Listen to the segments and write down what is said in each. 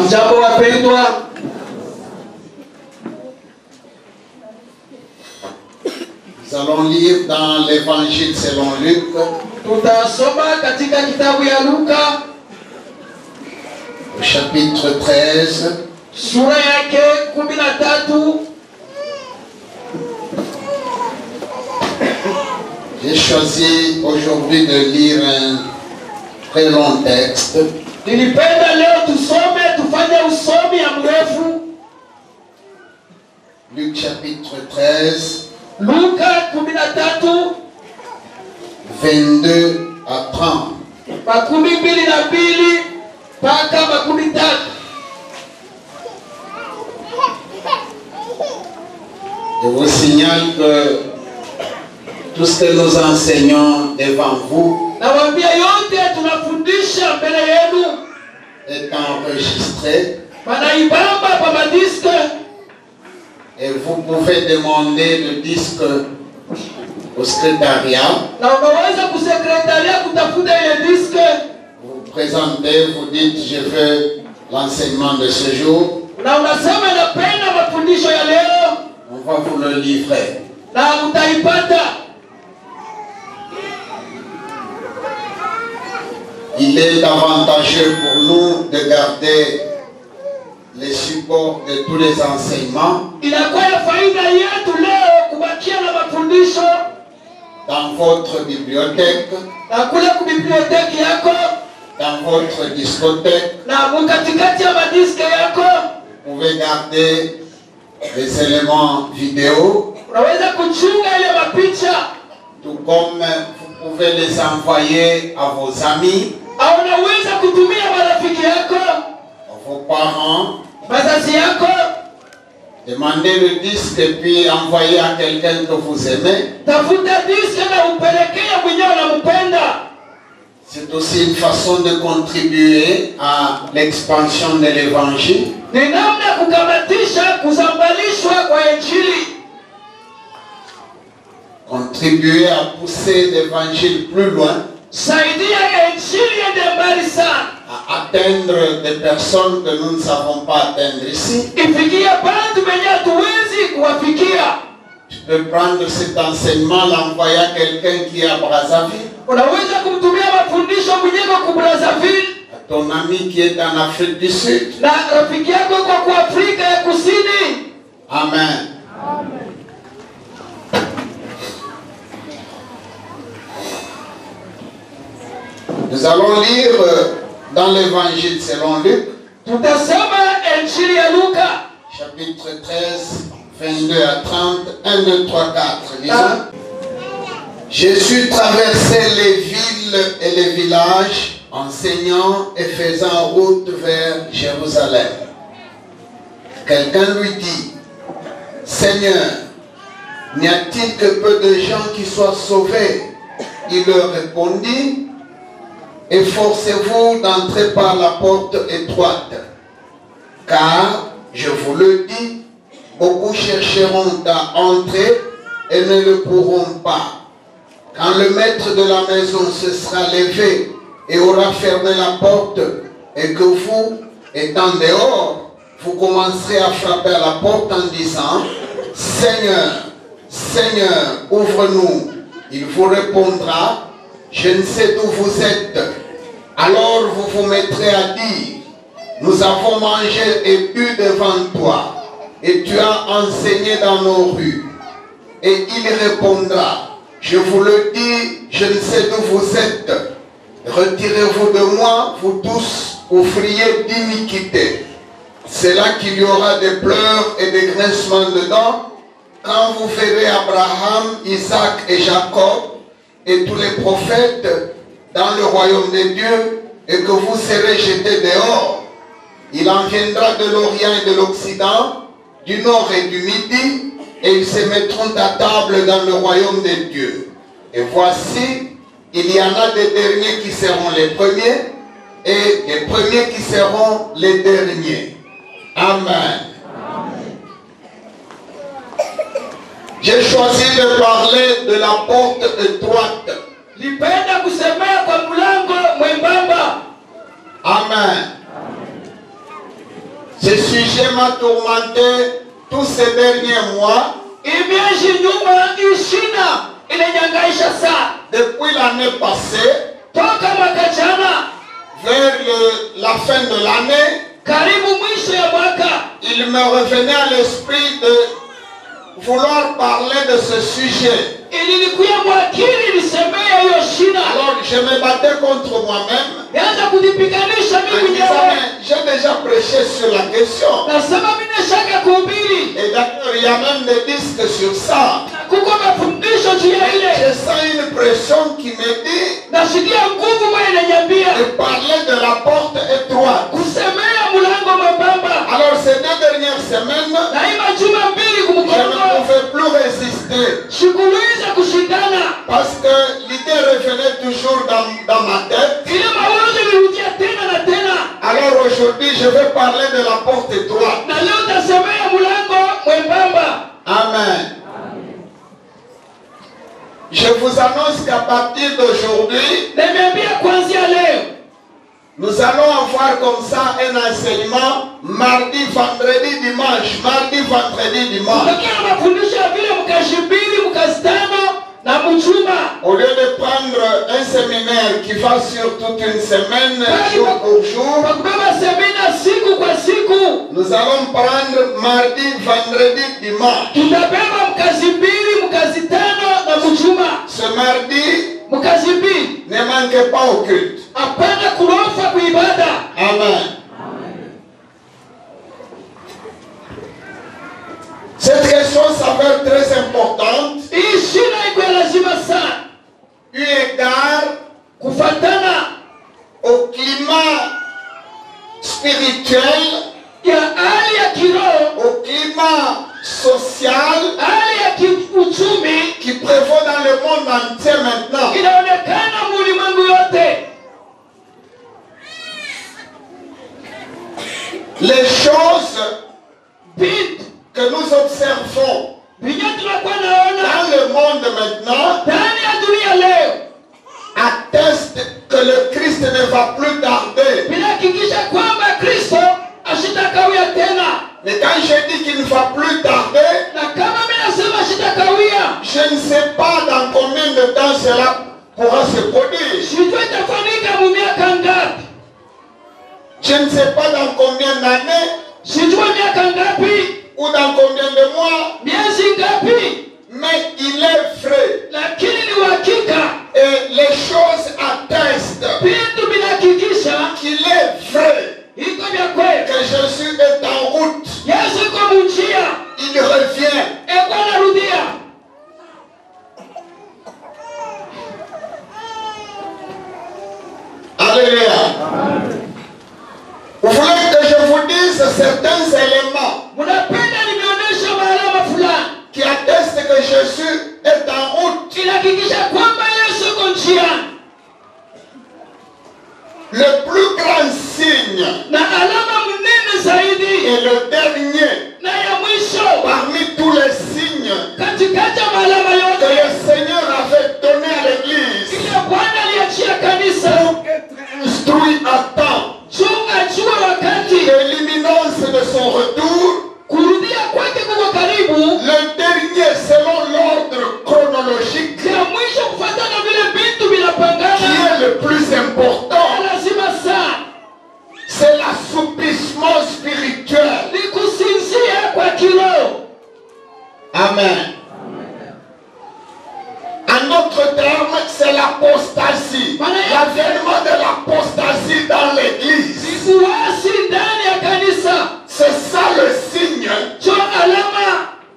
Hamjambo wapendwa. Nous allons lire dans l'évangile selon Luc. Tutasoma katika kitabu ya Luka Au chapitre 13. sura yake 13. J'ai choisi aujourd'hui de lire un très long texte. Nilipenda leo tufanye usomi ya mrefu. Luc chapitre 13. Luka 13 22 à 30. 22 mpaka 33. Je vous signale que tout ce que nous enseignons devant vous Nawaambia yote tunafundisha mbele yenu est enregistré wanaibamba kwa madiske, et vous pouvez demander le disque au secrétariat. na unaweza kusekretaria kutafuta ile diske. Vous présentez, vous dites je veux l'enseignement de ce jour. Na unasema napenda mafundisho ya leo, On va vous le livrer. na mtaipata. Il est avantageux pour nous de garder les supports de tous les enseignements Inakuwa ya faida yetu leo kubakia na mafundisho dans votre bibliothèque, na kule kubiblioteki yako dans votre discothèque. na mkatikati ya madiske yako. Vous pouvez garder les éléments vidéo, Unaweza kuchunga ile mapicha, tout comme vous pouvez les envoyer à vos amis, au unaweza kutumia marafiki yako, à vos parents. wazazi yako. Demandez le disque et puis envoyez à quelqu'un que vous aimez. Tafuta diske na upelekea mwenyewe unampenda. C'est aussi une façon de contribuer à l'expansion de l'évangile. Ni namna kukamatisha kuzambalishwa kwa Injili. Contribuer à pousser l'évangile plus loin, Saidia Injili ende mbali sana, à atteindre des personnes que nous ne savons pas atteindre ici. ifikia bantu wenye hatuwezi kuwafikia. Tu peux prendre cet enseignement, l'envoyer à quelqu'un qui est à Brazzaville, Unaweza kumtumia mafundisho mwenyeko ku Brazzaville, à ton ami qui est en Afrique du Sud. na rafiki yako kwa Afrika ya Kusini. Amen. Nous allons lire dans l'évangile selon Luc, Tutasoma Injili ya Luka chapitre 13, 22 à 30, 1, 2, 3, 4. Lisons. Jésus traversait les villes et les villages, enseignant et faisant route vers Jérusalem. Quelqu'un lui dit, Seigneur, n'y a-t-il que peu de gens qui soient sauvés? Il leur répondit, efforcez-vous d'entrer par la porte étroite, car, je vous le dis, beaucoup chercheront à entrer et ne le pourront pas. Quand le maître de la maison se sera levé et aura fermé la porte, et que vous, étant dehors, vous commencerez à frapper à la porte en disant, Seigneur, Seigneur, ouvre-nous. Il vous répondra, je ne sais d'où vous êtes. Alors vous vous mettrez à dire, nous avons mangé et bu devant toi, et tu as enseigné dans nos rues. Et il répondra, je vous le dis, je ne sais d'où vous êtes. Retirez-vous de moi, vous tous, ouvriers d'iniquité. C'est là qu'il y aura des pleurs et des grincements de dents, quand vous verrez Abraham, Isaac et Jacob, et tous les prophètes dans le royaume de Dieu, et que vous serez jetés dehors. Il en viendra de l'Orient et de l'Occident, du Nord et du Midi, et ils se mettront à table dans le royaume de Dieu. Et voici, il y en a des derniers qui seront les premiers, et les premiers qui seront les derniers. Amen. J'ai choisi de parler de la porte étroite. Nipenda kusemea kwa mlango mwembamba. Amen. Ce sujet m'a tourmenté tous ces derniers mois. Depuis l'année passée, vers la fin de l'année, il me revenait à l'esprit de vouloir parler de ce sujet. Alors je me battais contre moi-même. J'ai déjà prêché sur la question. Et d'ailleurs il y a même des disques sur ça. Je sens une pression qui me dit de parler de la porte étroite. Alors ces 2 dernières semaines, je ne pouvais plus résister. Parce que l'idée revenait toujours dans ma tête. Alors aujourd'hui, je vais parler de la porte étroite. Amen. Je vous annonce qu'à partir d'aujourd'hui, nous allons avoir comme ça un enseignement mardi, vendredi, dimanche. Mardi, vendredi, dimanche. Au lieu de prendre un séminaire qui va sur toute une semaine, jour pour jour, nous allons prendre mardi, vendredi, dimanche. Ce mardi, ne manquez pas au culte. Amen. Cette question s'avère très importante. Eu égard au climat spirituel, au climat social qui prévaut dans le monde entier maintenant. Les choses que nous observons dans le monde maintenant attestent que le Christ ne va plus tarder. Mais quand je dis qu'il ne va plus tarder, je ne sais pas dans combien de temps cela pourra se produire. Je ne sais pas dans combien d'années ou dans combien de mois, mais il est vrai et les choses attestent qu'il est vrai que Jésus est en route. Il revient. Alléluia. Vous voulez que je vous dise certains éléments qui attestent que Jésus est en route. Le plus grand signe et le dernier parmi tous les signes que le Seigneur avait donné à l'Église pour être instruit à temps de l'imminence de son retour. Le dernier selon l'ordre chronologique qui est le plus important, c'est l'assouplissement spirituel. Amen. En d'autres termes, c'est l'apostasie. L'avènement de l'apostasie dans l'Église. C'est ça le signe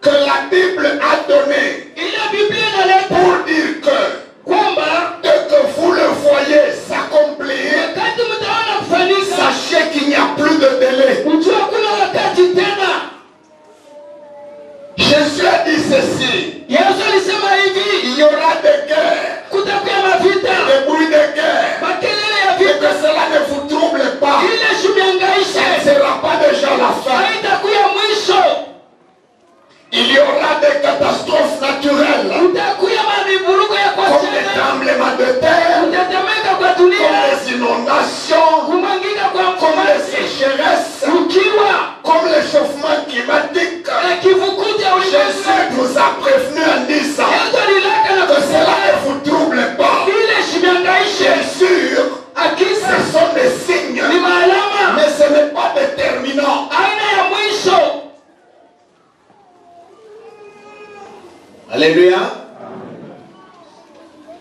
que la Bible a donné pour dire que dès que vous le voyez s'accomplir, sachez qu'il n'y a plus de délai. Jésus a dit ceci: il y aura des guerres, des bruits de guerre, et que cela ne vous trouble pas. Ça ne sera pas déjà la fin. Il y aura des catastrophes naturelles, comme des tremblements de terre, comme des inondations, comme des sécheresses. réchauffement climatique, kivukuti ya ulimwengu Jésus nous a prévenu en disant Yesu alilaka na que cela kusema ne vous trouble pas. ile shimiangaishe Bien sûr, akisa ce sont des signes, ni maalama mais ce n'est pas déterminant. aina ya mwisho. Alléluia.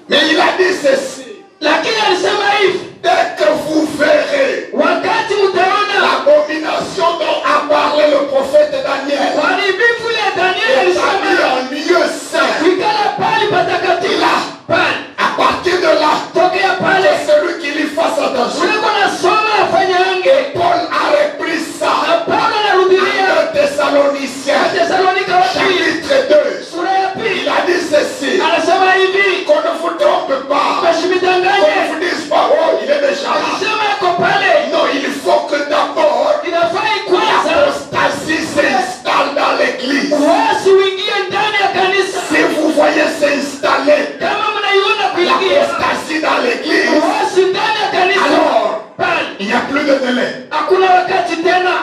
Mais il a dit ceci. Lakini alisema hivi, Dès que vous verrez wakati mtaona l'abomination dont a parlé le prophète Daniel, uharibifu ile Danieli établi alisema en lieu saint, ikala pali patakatifu pale, à partir de là, tokea pale c'est celui qui lui fasse attention. ulikuwa nasoma afanye ange. Paul a repris ça Na Paulo anarudilia en Thessaloniciens, Thessalonika wa pili chapitre 2. sura ya Il pili, a dit ceci, anasema hivi, qu'on ne vous trompe pas, qu'on mashimidanganye ne vous dise pas, oh, il est déjà là. akisema yako pale, Non, il faut que d'abord inafai kwanza l'apostasie s'installe dans l'église. uasi uingie ndani ya kanisa. Si vous voyez s'installer Kama mnaiona kuingia l'apostasie dans l'église, uasi ndani ya kanisa alors pale, il n'y a plus de délai. hakuna wakati tena.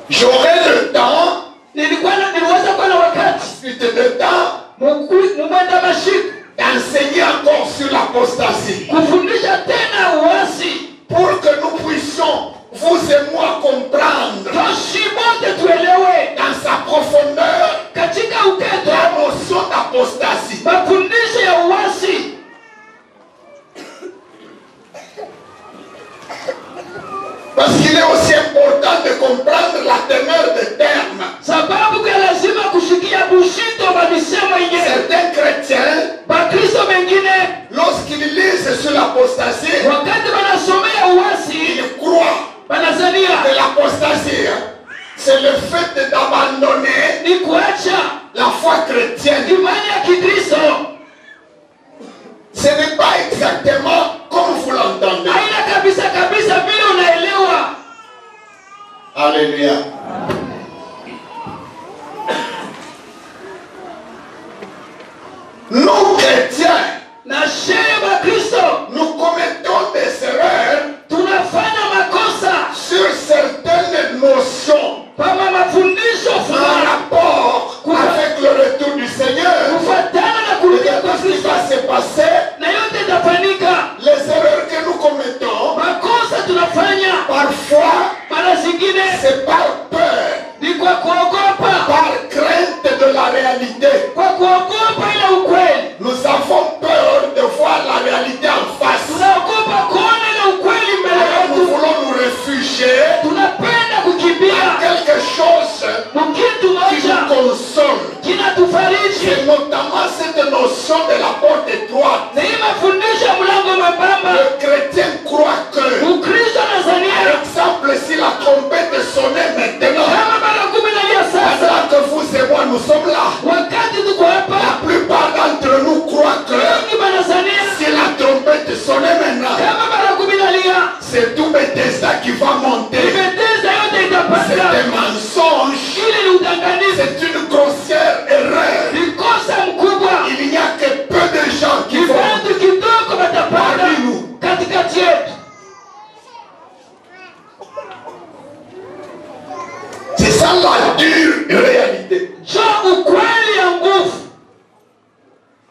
J'aurai le temps, Niliweza kuwa na wakati suite de temps, mwenda mashiku d'enseigner encore sur l'apostasie. kufundisha tena uasi, Pour que nous puissions, vous et moi, comprendre toshi bote tuelewe dans sa profondeur katika uketo la notion d'apostasie. mafundisho ya uasi. Parce qu'il est aussi important de comprendre la teneur des termes. Sababu kwa lazima kushikia bushito wa misemo yenyewe. Certains chrétiens, Bakristo mengine lorsqu'ils lisent sur l'apostasie, wakati wanasomea uasi ils croient wanazania que l'apostasie, c'est le fait d'abandonner ni kuacha la foi chrétienne. imani ya Kikristo. Ce n'est pas exactement comme vous l'entendez. Haina kabisa kabisa vile unaelewa. Alléluia. Nous chrétiens, Na shehe wa Kristo nous commettons des erreurs tunafanya makosa sur certaines notions kama mafundisho en fulani rapport avec le retour du Seigneur. kufuatana na Et kurudia de kwa ce qui Kristo, va se passer, na yote itafanyika. les erreurs que nous commettons, Makosa tunafanya parfois, mara zingine c'est par peur, ni kwa kuogopa, par crainte de la réalité. kwa kuogopa ile ukweli. Nous avons peur de voir la réalité en face. Tunaogopa kuona ile ukweli mbele Alors nous yetu, voulons nous réfugier tunapenda dans kukimbia quelque chose mkitu qui moja nous console. kinatufariji. C'est notamment cette notion de la porte étroite. Ni mafundisho ya mlango mwembamba. Le chrétien croit que, Ukristo par Tanzania exemple, si la trompette sonnait maintenant, kama mara 10 sasa, pendant que vous et moi nous sommes là, wakati tuko la hapa, plupart d'entre nous croient que wengi wanazania si la trompette sonnait maintenant, kama mara 10 c'est tout Bethesda qui va monter. Bethesda yote C'est itapata. un mensonge. Ili ni udanganyifu, C'est une grossière erreur. ni kosa mkubwa. Il n'y a que peu de gens qui Ni vont watu kidogo watapata parmi nous. katikati yetu. C'est ça la dure réalité. Jo ukweli ya nguvu,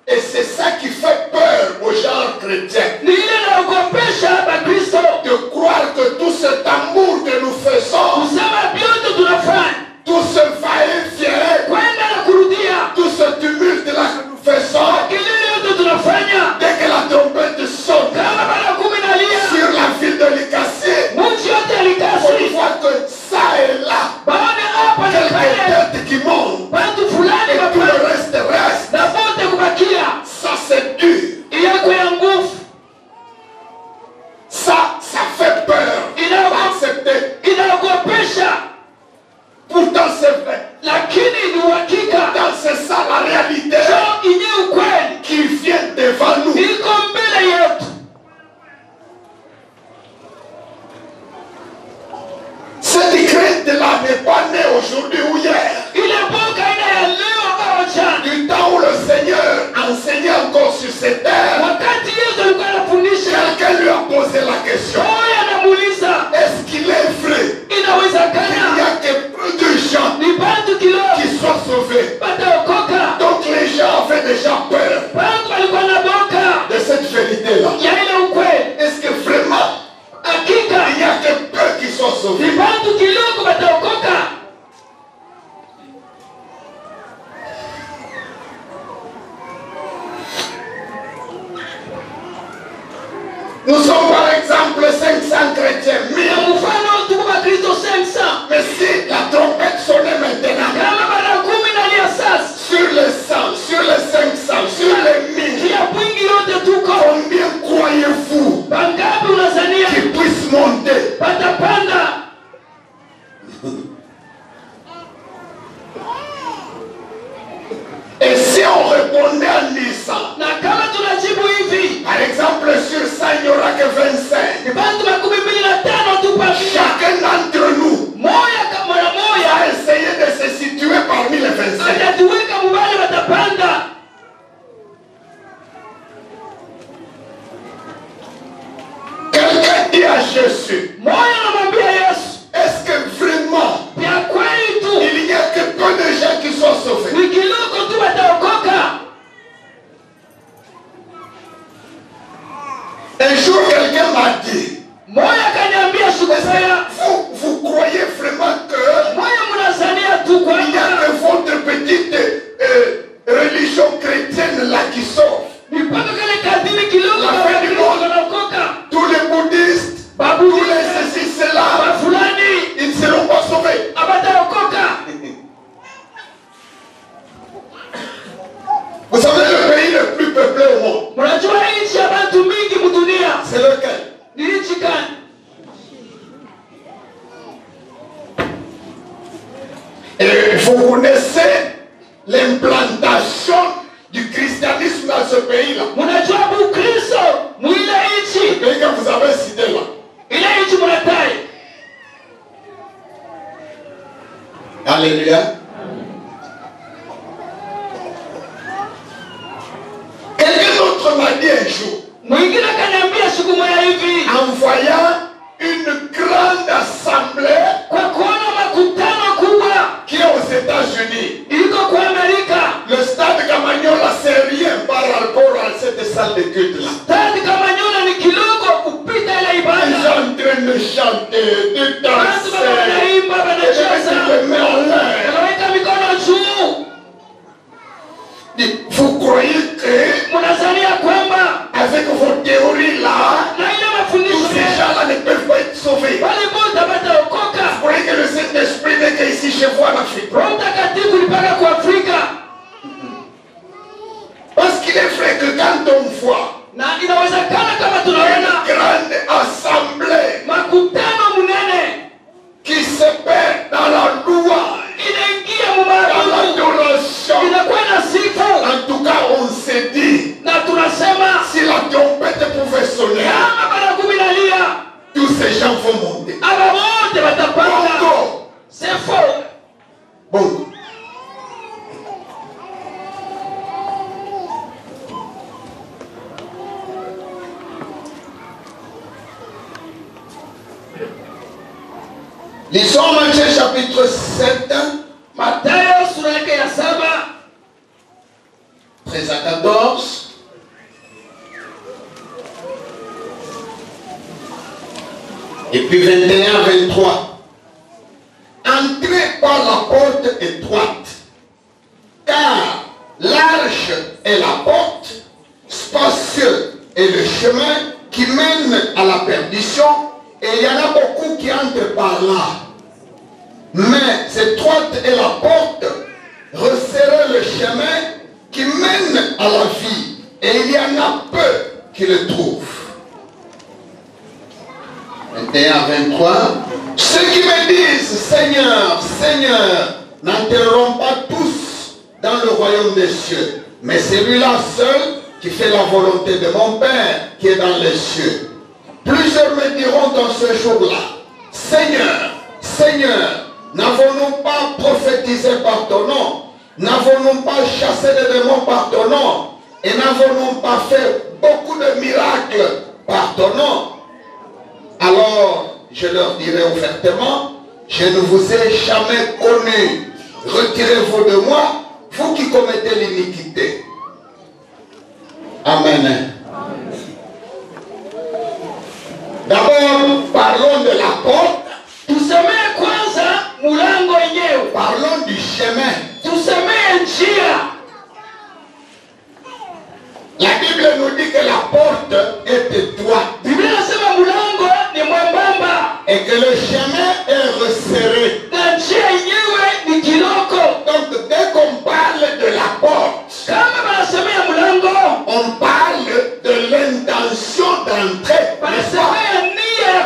Et c'est ça qui fait peur aux gens chrétiens. ni ile inaogopesha Bakristo De croire que tout ce tambour que nous faisons, kusema vyote tunafanya tout ce va-et-vient, kwenda na kurudia, tout ce tumulte là que nous faisons, kelele yote tunafanya dès que la trompette sonne kama mara 10 sur la ville de Likasi, mji yote on alikasi voit que ça et là, baone hapa na quelques pale têtes qui montent watu fulani et tout le wapale reste. na wote kubakia. Ça c'est dur. Iyako ya nguvu Ça fait peur. Accepter. inaogopesha, Pourtant c'est vrai. lakini ni uhakika. Pourtant c'est ça la réalité Jo inye ukweli qui vient devant nous. iko mbele yetu. Cette crainte-là n'est pas née aujourd'hui ou hier. Ile boka ina ya leo au jana, Du temps où le Seigneur enseignait encore sur cette terre, wakati Yesu alikuwa anafundisha, quelqu'un lui a posé la question. moyo anamuuliza répondez en disant, Na kama tunajibu hivi, par exemple, sur 100, il n'y aura que 25. ni bantu 25 tu pa mia. Chacun d'entre nous Moya kama na moya a essayé de se situer parmi les 25. atatuweka mubale watapanda. Quelqu'un dit à Jésus, Moya anamwambia Yesu, est-ce que vraiment vya kweli tu il n'y a que peu de gens qui sont sauvés? ni kiloko tu wataokoka? Un jour, quelqu'un m'a dit, Moya kaniambia siku moja, vous croyez vraiment que moya mnazania tu il y a kwamba que votre petite religion chrétienne là qui sauve? mipaka kale kadini kiloko La fin du monde. wanaokoka? Tous les bouddhistes, Babu tous les ceci, cela, fulani ils ne seront pas sauvés. abataokoka. Vous savez le pays le plus peuplé au monde, Mnajua nchi ya bantu mingi mudunia c'est lequel? ni nchi gani? Et vous connaissez l'implantation du christianisme dans ce pays-là. Mnajua Bukristo mwile Le nchi pays que vous avez cité là. ile nchi mnatai. Alléluia. Quelqu'un d'autre m'a dit un jour, Mwingine kaniambia siku moja hivi, en voyant une grande assemblée kwa kuona makutano kubwa qui est aux États-Unis, iko kwa Amerika, le stade Camagnola, c'est rien par rapport à cette salle de culte-là. stadi kama nyona ni kidogo kupita ile Ils ibada. sont en train de chanter, de Watu danser, wanaimba, et de wanacheza, mettre les mains en l'air. wanaweka mikono juu. Vous croyez que Mnazania kwamba avec vos théories-là, na ile tous mafundisho ces gens-là ne peuvent pas être sauvés? wale wote wataokoka? Vous croyez que le Saint-Esprit n'est qu'ici chez vous en Afrique? Roho Mtakatifu ni mpaka kwa Afrika, Parce qu'il est vrai que quand on voit na inawezekana kama une tunaona grande assemblée makutano munene qui se perd dans la louange, inaingia dans mumaabudu, l'adoration, inakuwa na sifa, en tout cas on s'est dit, na tunasema si la trompette pouvait sonner, kama baragumu inalia, tous ces gens vont monter. aba wote watapanda. Bongo. C'est faux. Bongo. Lisons Matthieu chapitre 7, Mathayo sura yake ya 7 13 à 14. Et puis 21 à 23. Entrez par la porte étroite, car large est la porte, spacieux est le chemin qui mène à la perdition, et il y en a beaucoup qui entrent par là. Mais étroite est la porte, resserrez le chemin qui mène à la vie, et il y en a peu qui le trouvent. 21 à 23. Ceux qui me disent Seigneur, Seigneur, n'entreront pas tous dans le royaume des cieux, mais celui-là seul qui fait la volonté de mon Père qui est dans les cieux. Plusieurs me diront dans ce jour-là, Seigneur, Seigneur, n'avons-nous pas prophétisé par ton nom? N'avons-nous pas chassé des démons par ton nom? Et n'avons-nous pas fait beaucoup de miracles par ton nom? Alors, je leur dirai ouvertement, je ne vous ai jamais connu. Retirez-vous de moi, vous qui commettez l'iniquité. Amen. D'abord, parlons de la porte. tusemee kwanza mulango wenyewe, Parlons du chemin. tusemee njia. La Bible nous dit que la porte est étroite Biblia inasema mulango ni mwembamba et que le chemin est resserré. na njia yenyewe ni kiloko. Donc, dès qu'on parle de la porte, Kama banasemea mulango, on parle de l'intention d'entrer. N'est-ce pas? banasemea nia ya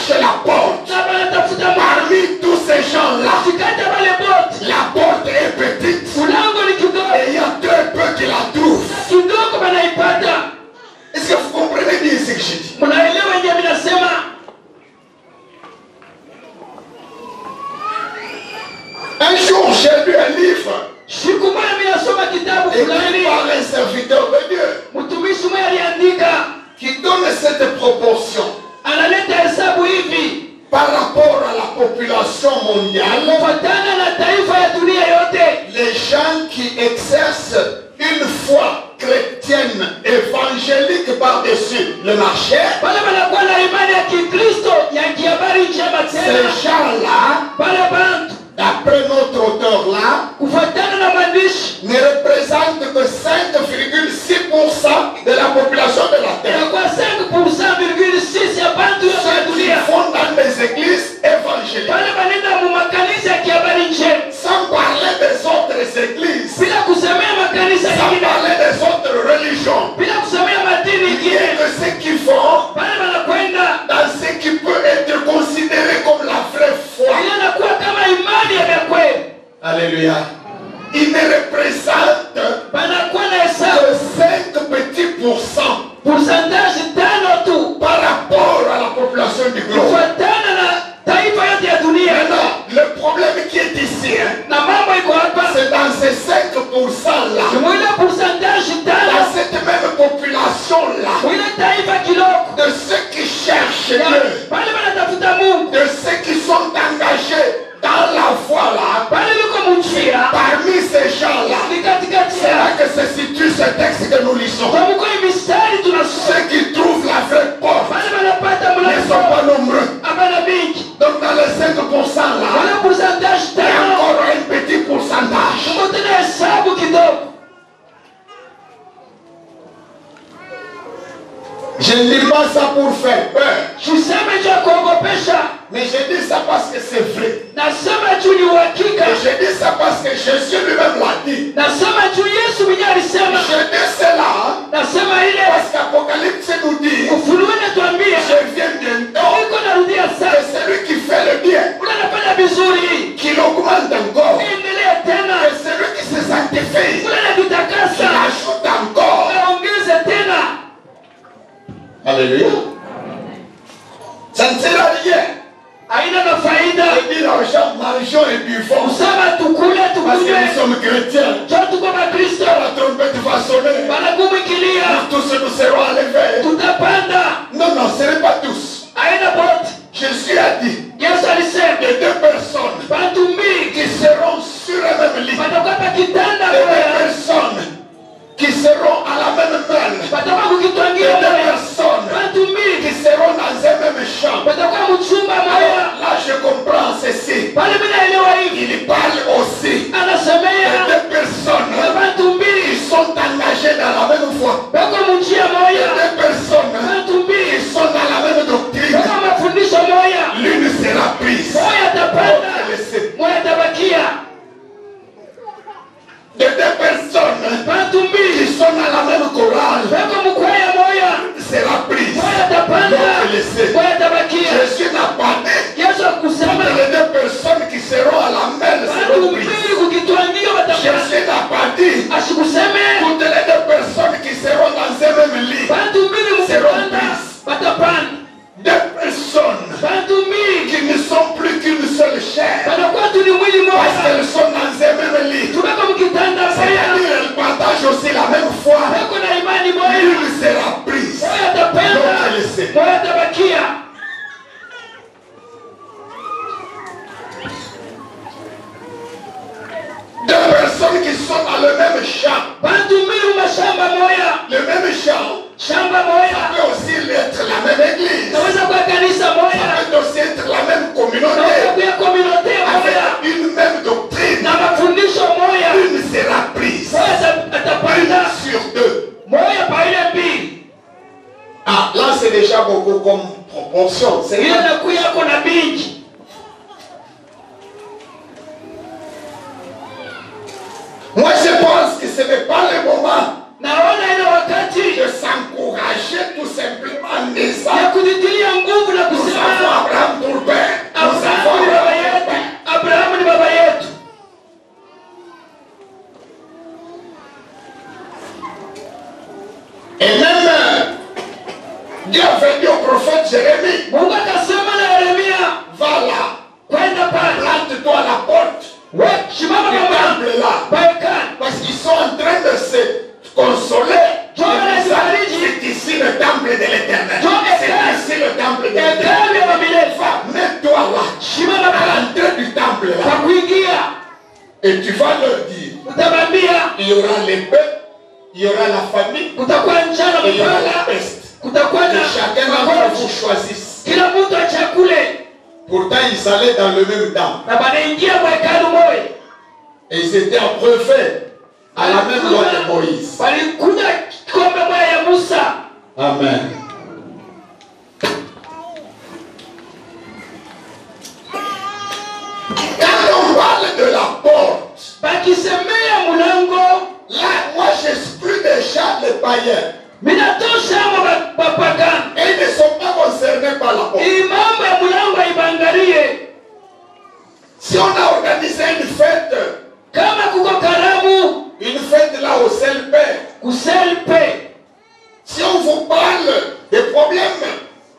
cherche la porte. Parmi tous ces gens-là, la porte est petite. Et il y a très peu qui la trouvent. Est-ce que vous comprenez bien ce que je dis? Un jour, j'ai lu un livre écrit par un serviteur de Dieu qui donne cette proportion par rapport à la population mondiale. Les gens qui exercent une foi chrétienne évangélique par-dessus le marché, ces gens-là, d'après notre auteur-là, ne représentent que 5,6% de la population de la terre. Ceux qui font dans les églises évangéliques. Sans parler des autres églises, sans parler des autres religions, il y a que ceux qui font dans ce qui peut être considéré comme la vraie foi. Alléluia. Il ne représente que 5 petits pourcents par rapport à la population du globe. Maintenant, le problème qui est ici, c'est dans ces 5%-là, dans cette même population-là, de ceux qui cherchent Dieu, de ceux qui sont engagés dans la foi là, parmi ces gens-là, c'est là que se situe ce texte que nous lisons. Ceux qui trouvent la vraie porte ne sont pas nombreux. Donc dans les 5% là, il y a encore un petit pourcentage. Je ne dis pas ça pour faire peur. Mais je dis ça parce que c'est vrai. Et je dis ça parce que Jésus lui-même l'a dit. Je dis cela parce qu'Apocalypse nous dit, je viens bientôt, que celui qui fait le bien, qu'il augmente encore, et celui qui se sanctifie, qu'il ajoute encore. Alléluia. Ça ne sert à rien. Et dit l'argent, mangeons et buvons. Parce que nous sommes chrétiens. La trompette va sonner. Nous tous nous serons enlevés. Non, non, ce n'est pas tous. Jésus a dit il y a 2 personnes qui seront sur le même lit. 2 personnes qui seront à la même malle. 2 personnes qui seront dans un même champ. Alors, là je comprends ceci. Il parle aussi de 2 personnes qui sont engagées dans la même foi. 2 personnes qui sont dans la même doctrine. L'une sera prise. De 2 personnes qui sont dans la même chorale sera prise. Donc laissez. Jésus n'a pas dit que les 2 personnes qui seront à la même seront prises. Jésus n'a pas dit toutes les 2 personnes qui seront dans un même lit seront prises. 2 personnes qui ne sont plus qu'une seule chair, parce qu'elles sont dans un même lit, c'est-à-dire elles partagent aussi la même foi, l'une sera prise, l'autre laissée. 2 personnes qui sont dans le même champ, le même champ, ça peut aussi être la même église, ça peut aussi être la même communauté, avec une même doctrine, l'une sera prise, une sur 2. Ah, là c'est déjà beaucoup comme proportion. Moi je pense que ce n'est pas le moment de s'encourager tout simplement en disant nous avons Abraham avait dit au prophète Jérémie, Mungu akasema na Yeremia, va là, kwenda pale, plante-toi à la porte wewe simama du baba temple là. baikani, Parce qu'ils sont en train de se consoler. C'est ici le temple de l'Éternel. C'est ici le temple de l'Éternel. Mets-toi là, simama à pale l'entrée du temple kwa là. kuingia, Et tu vas leur dire, utamwambia il y aura l'épée, il y aura la famine, kutakuwa njaa na et il y aura la mapanga, peste. kutakuwa Que na chacun d'entre vous choisisse. kila mtu achakule, Pourtant, ils allaient dans le même temple. na banaingia kwa hekalu moja. Et ils étaient abreuvés à la même loi de Moïse. Walikuja kikombe moja ya Musa. Amen. Quand on parle de la porte, Bakisemea mulango, là, moi j'exclus déjà les païens. minatosha amo bapagani. Et ils ne sont pas concernés par la porte. Hii mambo ya mulango ibangalie. Si on a organisé une fête, Kama kuko karamu, une fête là au CLP, kuselpe. si on vous parle des problèmes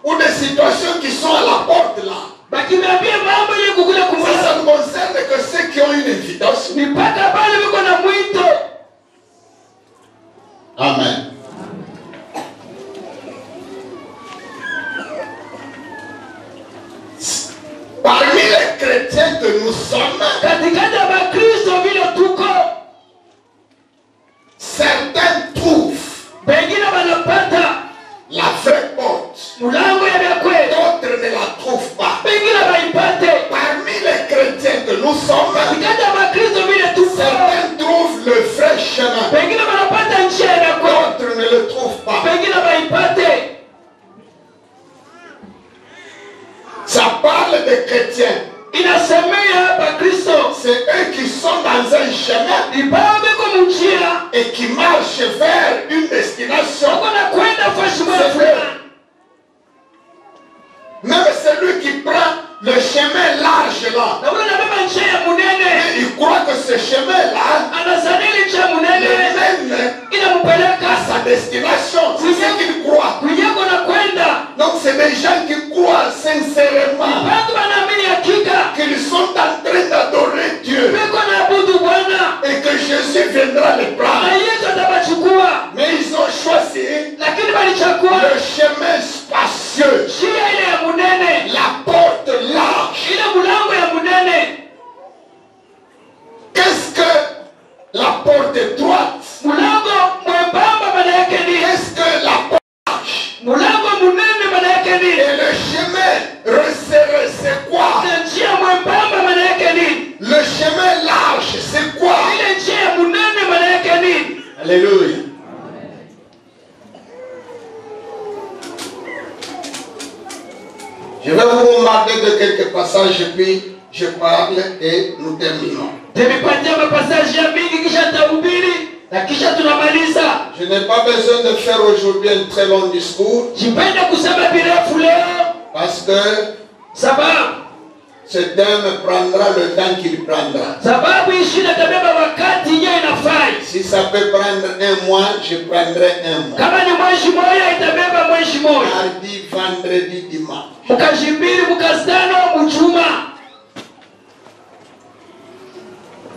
ou des situations qui sont à la porte là, Bakimwambia mambo yenye kukula ça kumala. ne concerne que ceux qui ont une invitation. Nipaka pale biko na mwito. Amen. Parmi les chrétiens que nous sommes, Katikati ya Bakristo vile tuko, certains trouvent bengine wanapata la vraie porte, mulango ya vya kweli, d'autres ne la trouvent pas. bengine baipate. Parmi les chrétiens que nous sommes, Katikati ya Bakristo vile tuko, certains trouvent le vrai chemin, bengine wanapata njia ya vya kweli, d'autres ne le trouvent pas. bengine baipate. Ça parle des chrétiens. Inasemea Bakristo, C'est eux qui sont dans un chemin ibao biko munjia, et qui marchent vers une destination. wako na kwenda fashi moja C'est vrai. fulani. Même celui qui prend le chemin large là, Na ule anabeba njia ya munene, il croit que ce chemin-là anazanili njia le munene, mène inamupeleka à sa destination. C'est ce qu'il croit. kwenyeko na kwenda. Donc c'est des gens qui croient sincèrement Watu wanaamini hakika qu'ils sont en train d'adorer Dieu biko na abudu Bwana et que Jésus viendra les na prendre. Yesu atabachukua, Mais ils ont choisi lakini balichagua le chemin spacieux, njia ile ya munene, la porte large. ile mulango ya munene. Qu'est-ce que la porte étroite? Mulango mwembamba maana yake ni Qu'est-ce que la porte large? mulango munene maana yake ni Et le chemin resserré, c'est quoi? na njia mwembamba maana yake ni Le chemin large, c'est quoi? ile njia ya munene maana yake ni. Alléluia. Je vais vous remarquer de quelques passages et puis je parle et nous terminons. Tumepatia mapasaji ya mingi kisha tahubiri na kisha tunamaliza. Je n'ai pas besoin de faire aujourd'hui un très long discours Sipende kusema birefu leo parce que sababu ce thème prendra le temps qu'il prendra. sababu ishi natabeba wakati yenyewe inafai. Si ça peut prendre un mois, je prendrai un mois. Kama ni mwezi moja itabeba mwezi moja. Mardi, vendredi, dimanche. Mukajimbiri mukastano mujuma.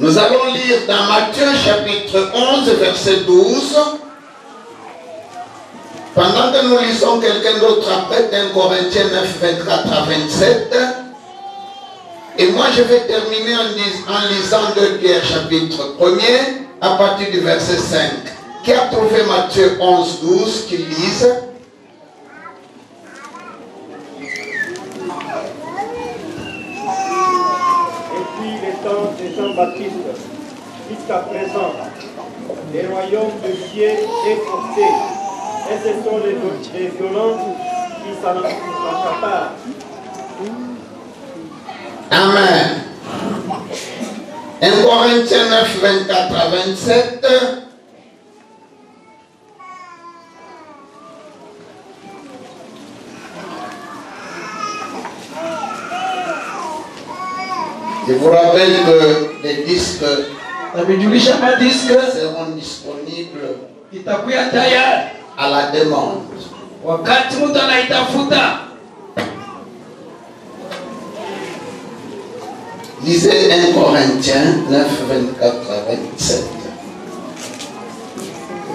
Nous allons lire dans Matthieu chapitre 11 verset 12. Pendant que nous lisons, quelqu'un d'autre après, 1 Corinthiens 9, 24 à 27. Et moi je vais terminer en lisant 2 Pierre chapitre 1er à partir du verset 5. Qui a trouvé Matthieu 11, 12 qui lise? Depuis les temps de Jean-Baptiste jusqu'à présent, le royaume de Dieu est forcé, et ce sont les violents qui s'en accaparent. Amen. 1 Corinthiens 9, 24 à 27. Je vous rappelle que les disques Nabijulisha madiske seront disponibles itakuwa tayari à la demande. wakati mtu anaitafuta. Lisez 1 Corinthiens 9, 24 à 27.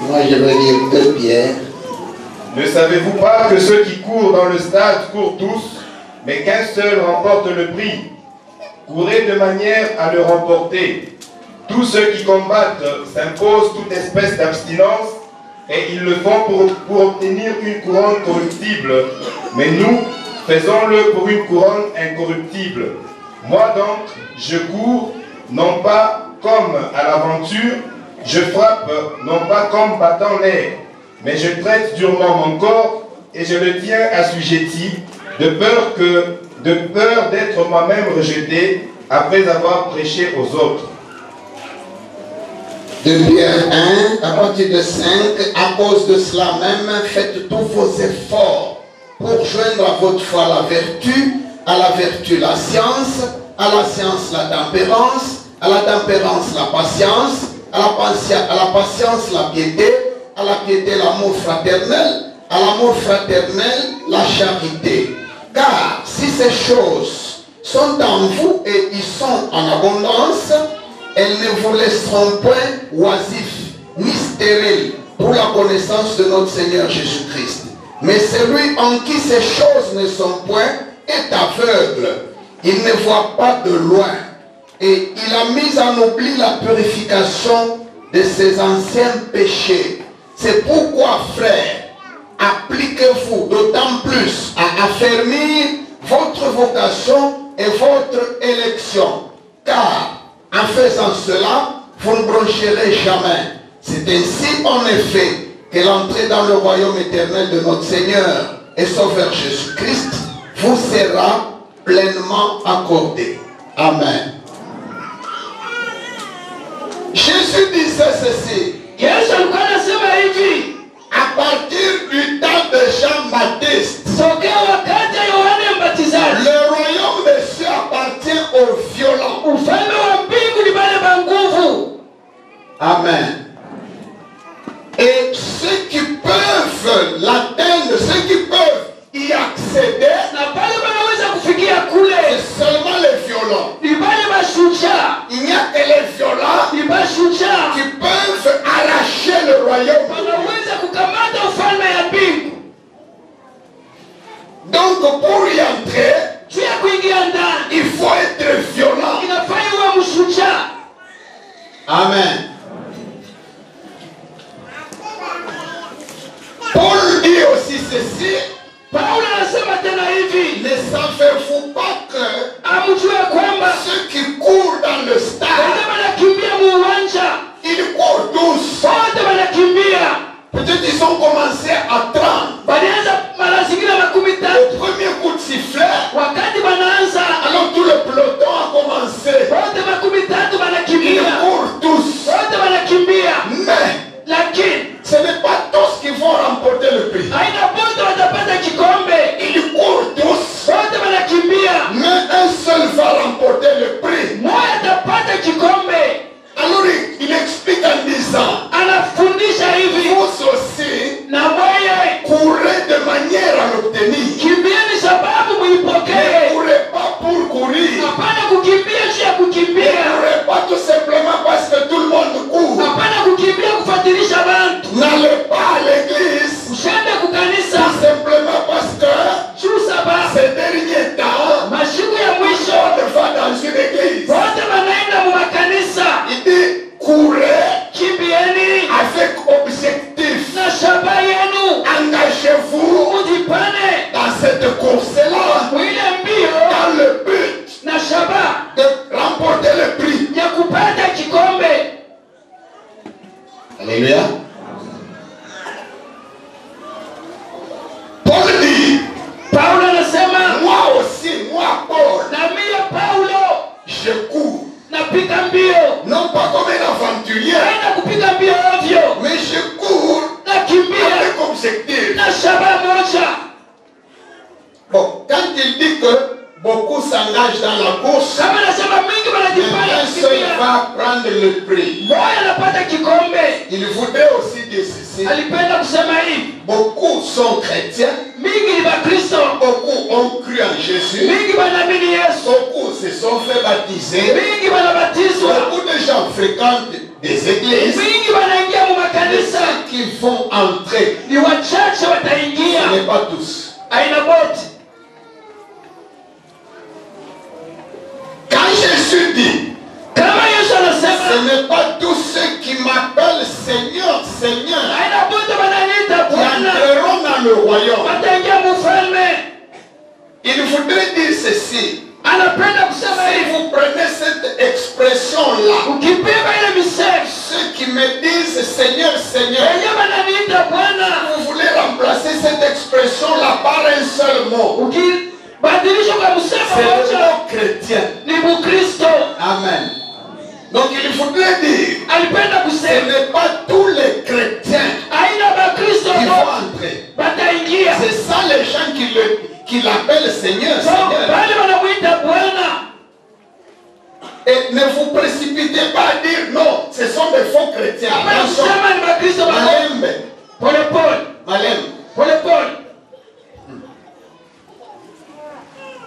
Moi, je vais lire 2 Pierre. Ne savez-vous pas que ceux qui courent dans le stade courent tous, mais qu'un seul remporte le prix? Courez de manière à le remporter. Tous ceux qui combattent s'imposent toute espèce d'abstinence et ils le font pour obtenir une couronne corruptible. Mais nous, faisons-le pour une couronne incorruptible. Moi donc, je cours, non pas comme à l'aventure, je frappe, non pas comme battant l'air, mais je traite durement mon corps et je le tiens assujetti, de peur d'être moi-même rejeté après avoir prêché aux autres. De Pierre 1, à partir de 5, à cause de cela même, faites tous vos efforts pour joindre à votre foi la vertu, à la vertu la science, à la science la tempérance, à la tempérance la patience, à la patience la piété, à la piété l'amour fraternel, à l'amour fraternel la charité. Car si ces choses sont en vous et ils sont en abondance, elles ne vous laisseront point oisifs ni stériles pour la connaissance de notre Seigneur Jésus-Christ. Mais celui en qui ces choses ne sont point est aveugle. Il ne voit pas de loin. Et il a mis en oubli la purification de ses anciens péchés. C'est pourquoi, frères, appliquez-vous d'autant plus à affermir votre vocation et votre élection. Car, en faisant cela, vous ne broncherez jamais. C'est ainsi, en effet, que l'entrée dans le royaume éternel de notre Seigneur et Sauveur Jésus-Christ vous sera pleinement accordée. Amen. Jésus disait ceci. Yesu alikuwa anasema hivi, À partir du temps de Jean-Baptiste, tokea wakati Yohana Mbatizaji, le royaume des cieux appartient aux violents. ufalme wa mbingu ni wale wa nguvu. Amen. Et ceux qui peuvent l'atteindre, ceux qui peuvent y accéder, Na pale wanaweza kufikia kule c'est seulement les violents. ni wale mashujaa, Il n'y a que les violents ni mashujaa qui peuvent arracher le royaume. wanaweza kukamata ufalme ya mbingu. Donc pour y entrer, Juu ya kuingia ndani il faut être violent. inafanya uwe mshujaa. Amen. Paul dit aussi ceci. Paulo anasema tena hivi, Ne savez-vous pas que amjue kwamba ceux qui courent dans le stade, wote wanakimbia muwanja, ils courent tous. wote wanakimbia. Peut-être ils ont commencé à 30. Walianza mara zingine 13. Le premier coup de sifflet, Wakati wanaanza alors tout le peloton a commencé. wote 13 Ils wanakimbia, courent tous. wote wanakimbia, Mais lakini ce n'est pas tous qui vont remporter le prix. haina wote watapata kikombe. Ils courent tous. Wote wanakimbia, Mais un seul va remporter le prix. mmoja atapata kikombe. Alors il explique en disant, Anafundisha hivi, vous aussi, na mweye courez de manière à l'obtenir. kimbieni sababu Ne muipokee. courez pas pour courir. Hapana kukimbia juu ya Ne kukimbia, courez pas tout simplement parce que tout le monde court. hapana kukimbia kufuatilisha bantu. N'allez pas à l'église Usiende kukanisa tout simplement parce que juu sababu ces derniers temps, mashiku ya mwisho on va dans une église. wote wanaenda mu makanisa. Il dit, courez Kimbieni avec objectif. na shaba yenu, Engagez-vous mujipane dans cette course-là, mwile mbio dans le but na shaba de remporter le prix. ya kupata kikombe. Alléluia. Paul dit, Paulo anasema, moi aussi, moi Paul, na mie Paulo je cours. napika mbio, Non pas comme un aventurier, naenda kupiga mbio ovyo, mais je cours nakimbia avec objectif. na shaba moja. Bon, quand il dit que beaucoup s'engagent dans la course, Kama nasema mingi mais wanajipanga un seul kukimbia, va prendre le prix. moja anapata kikombe. Il voudrait aussi dire ceci. Alipenda kusema hivi, Beaucoup sont chrétiens, mingi ni Bakristo, beaucoup ont cru en Jésus, mingi wanaamini Yesu, beaucoup se sont fait baptiser, mingi wanabatizwa, beaucoup de gens fréquentent des églises, mingi wanaingia mu mais makanisa, ceux qui vont entrer, ni wachache ce wataingia, n'est pas tous. aina wote. Quand Jésus dit, Kama Yesu ce anasema, n'est pas tous ceux qui m'appellent Seigneur, Seigneur, aina wote wananiita qui Bwana, entreront dans le royaume. wataingia mu ufalme. Il voudrait dire ceci. Anapenda kusema Si hivi, vous prenez cette expression-là, ukipima ile misemo, ceux qui me disent Seigneur, Seigneur, wenye wananiita Bwana, vous voulez remplacer cette expression-là par un seul mot. ukibadilisha kwa msemo C'est le moja, mot chrétien. ni Mkristo. Amen. Donc il voudrait dire, Alipenda ce kusema n'est pas tous les chrétiens aina Bakristo qui vont wote entrer. wataingia. C'est ça les gens qui l'appellent Seigneur, So, Seigneur. wale wanamuita Bwana. Et ne vous précipitez pas à dire non, ce sont des faux chrétiens. Hapana Attention. kusema ni Bakristo wa Malembe. pole pole, Malembe. pole pole.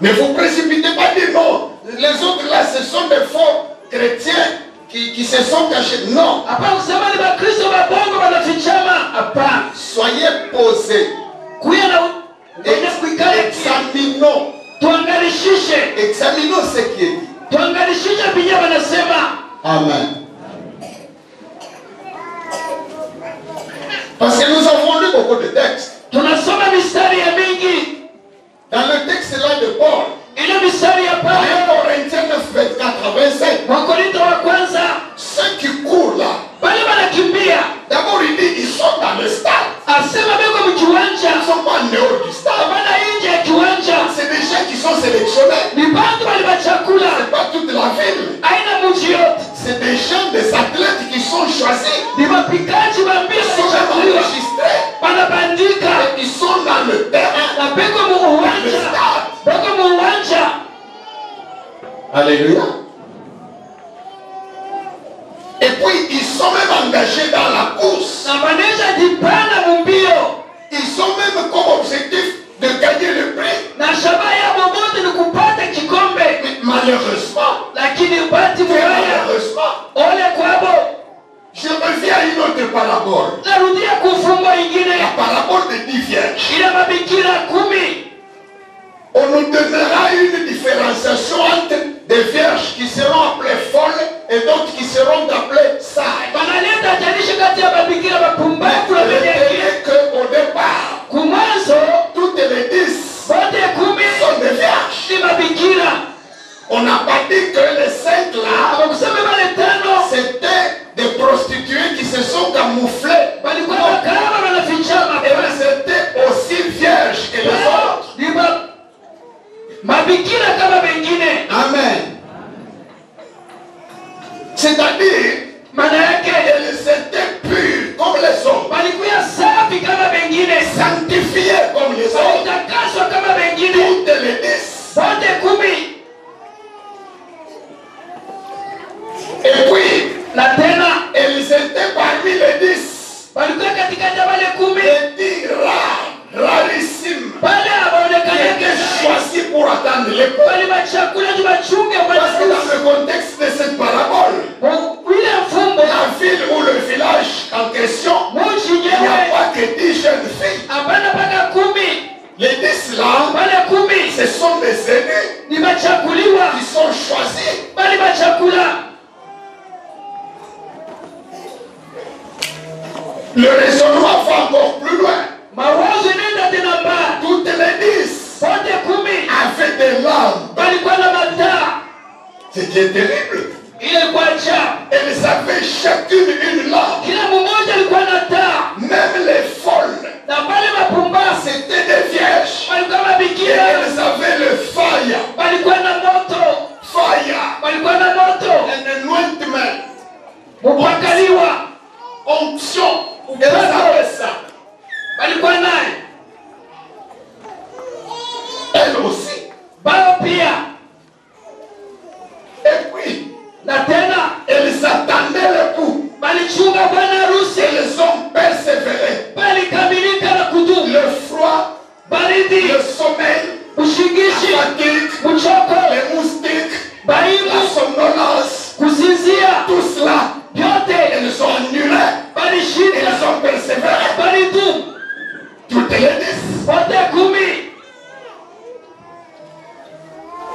Ne vous précipitez pas à dire non. Les autres là, ce sont des faux chrétiens qui se sont cachés. Non. Hapana kusema ni Bakristo wa bongo wanafichama. Hapana. Soyez posés. Kuya na wenye kuikala kia. Examinons. Tuangalishishe. Examinons ce qui est dit. Tuangalishishe vile wanasema. Amen. Parce que nous avons lu beaucoup de textes. Tunasoma mistari ya mingi. Dans le texte là de Paul, Ile mistari ya 1 Paulo, Corinthiens 9, 24 à 27, Wakorintho wa kwanza, ceux qui courent là, wale wanakimbia. d'abord il dit ils sont dans le stade. Asema beko Ils mkiwanja. ne sont pas en dehors du stade. Hapana nje ya kiwanja. C'est des gens qui sont sélectionnés. Ni bantu bali bachakula. C'est pas toute la ville. Aina mji yote. C'est des gens, des athlètes qui sont choisis. Ni mapikaji wa mbio Ils sont même wanachaguliwa. enregistrés. Wanabandika. Et ils sont dans le terrain. Na beko mu Le uwanja. stade. Beko mu uwanja. Alléluia. Et puis ils sont même engagés dans la course. Na manesha jipana mu mbio. Ils ont même comme objectif de gagner le prix. Na shabaha yao wote ni kupata kikombe. Mais malheureusement, Lakini bahati mbaya, malheureusement, ole kwabo. je reviens à une autre parabole. Narudia kufungwa ingine. La parabole des 10 vierges. Ile mabikira 10. On nous donnera une différenciation entre des vierges qui seront appelées folles et d'autres qui seront appelées sages. Banaleta tanisha kati ya mabikira mapumbavu na wenye akili. Retenez qu'au départ, Kumwanzo toutes les 10 wote 10 sont des vierges. ni mabikira. On n'a pas dit que les 5 là, Abakusema wale 5 c'était des prostituées qui se sont camouflées. walikuwa makahaba wanafichama. Et elles étaient aussi vierges que les autres. Ni mabikira kama wengine. Amen. C'est-à-dire, Maana yake elles étaient pures comme les autres, walikuwa safi kama wengine. sanctifiées comme les autres. Walitakaswa kama wengine. Toutes les 10. Wote 10. Et puis, Na tena elles étaient parmi les 10. walikuwa katikati ya wale 10. Les 10 rares, rarissimes, Pale qui hawaonekane étaient kesho. choisis pour attendre l'époque. Wale machakula ni wachunge Parce que dans bwana. le contexte de cette parabole, Ile mfumbo la ville ou le village en question, muji il n'y a nyewe pas que 10 jeunes filles. hapana mpaka 10. Les 10 là, Wale 10 ce sont des élus ni machakuliwa. qui sont choisis. Bali machakula. Le raisonnement va encore plus loin. Mawazo nenda tena mbali. Toutes les 10 Wote 10 avaient des lampes. walikuwa na mataa. C'était terrible. Ile kwa cha. Elles avaient chacune une lampe. Kila mmoja alikuwa na taa. Même les folles, Na pale mapumbavu c'était des vierges. walikuwa Et mabikira. elles avaient le fire. Walikuwa na moto. Fire. Walikuwa na moto. Un anointement. Mupakaliwa. Onction. Elles avaient ça. Walikuwa naye. Elles aussi. Bao pia. Et puis, Na tena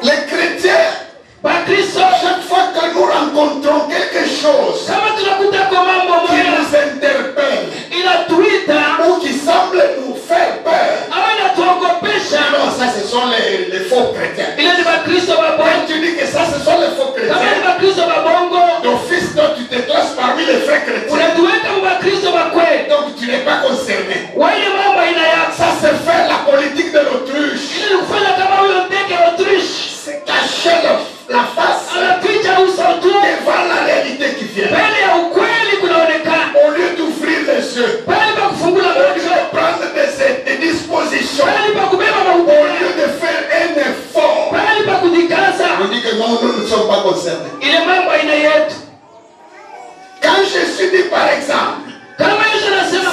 Les chrétiens, chaque fois que nous rencontrons quelque chose qui nous interpelle ou qui semble nous faire peur, non, ça ce sont les faux chrétiens. Quand tu dis que ça ce sont les faux chrétiens, d'office toi tu te classes parmi les vrais chrétiens. Donc tu n'es pas concerné. Ça c'est faire la politique de l'autruche. C'est cacher la face devant la réalité qui vient. Au lieu d'ouvrir les yeux, au lieu de prendre des dispositions, au lieu de faire un effort, on dit que non, nous ne sommes pas concernés. Quand Jésus dit par exemple,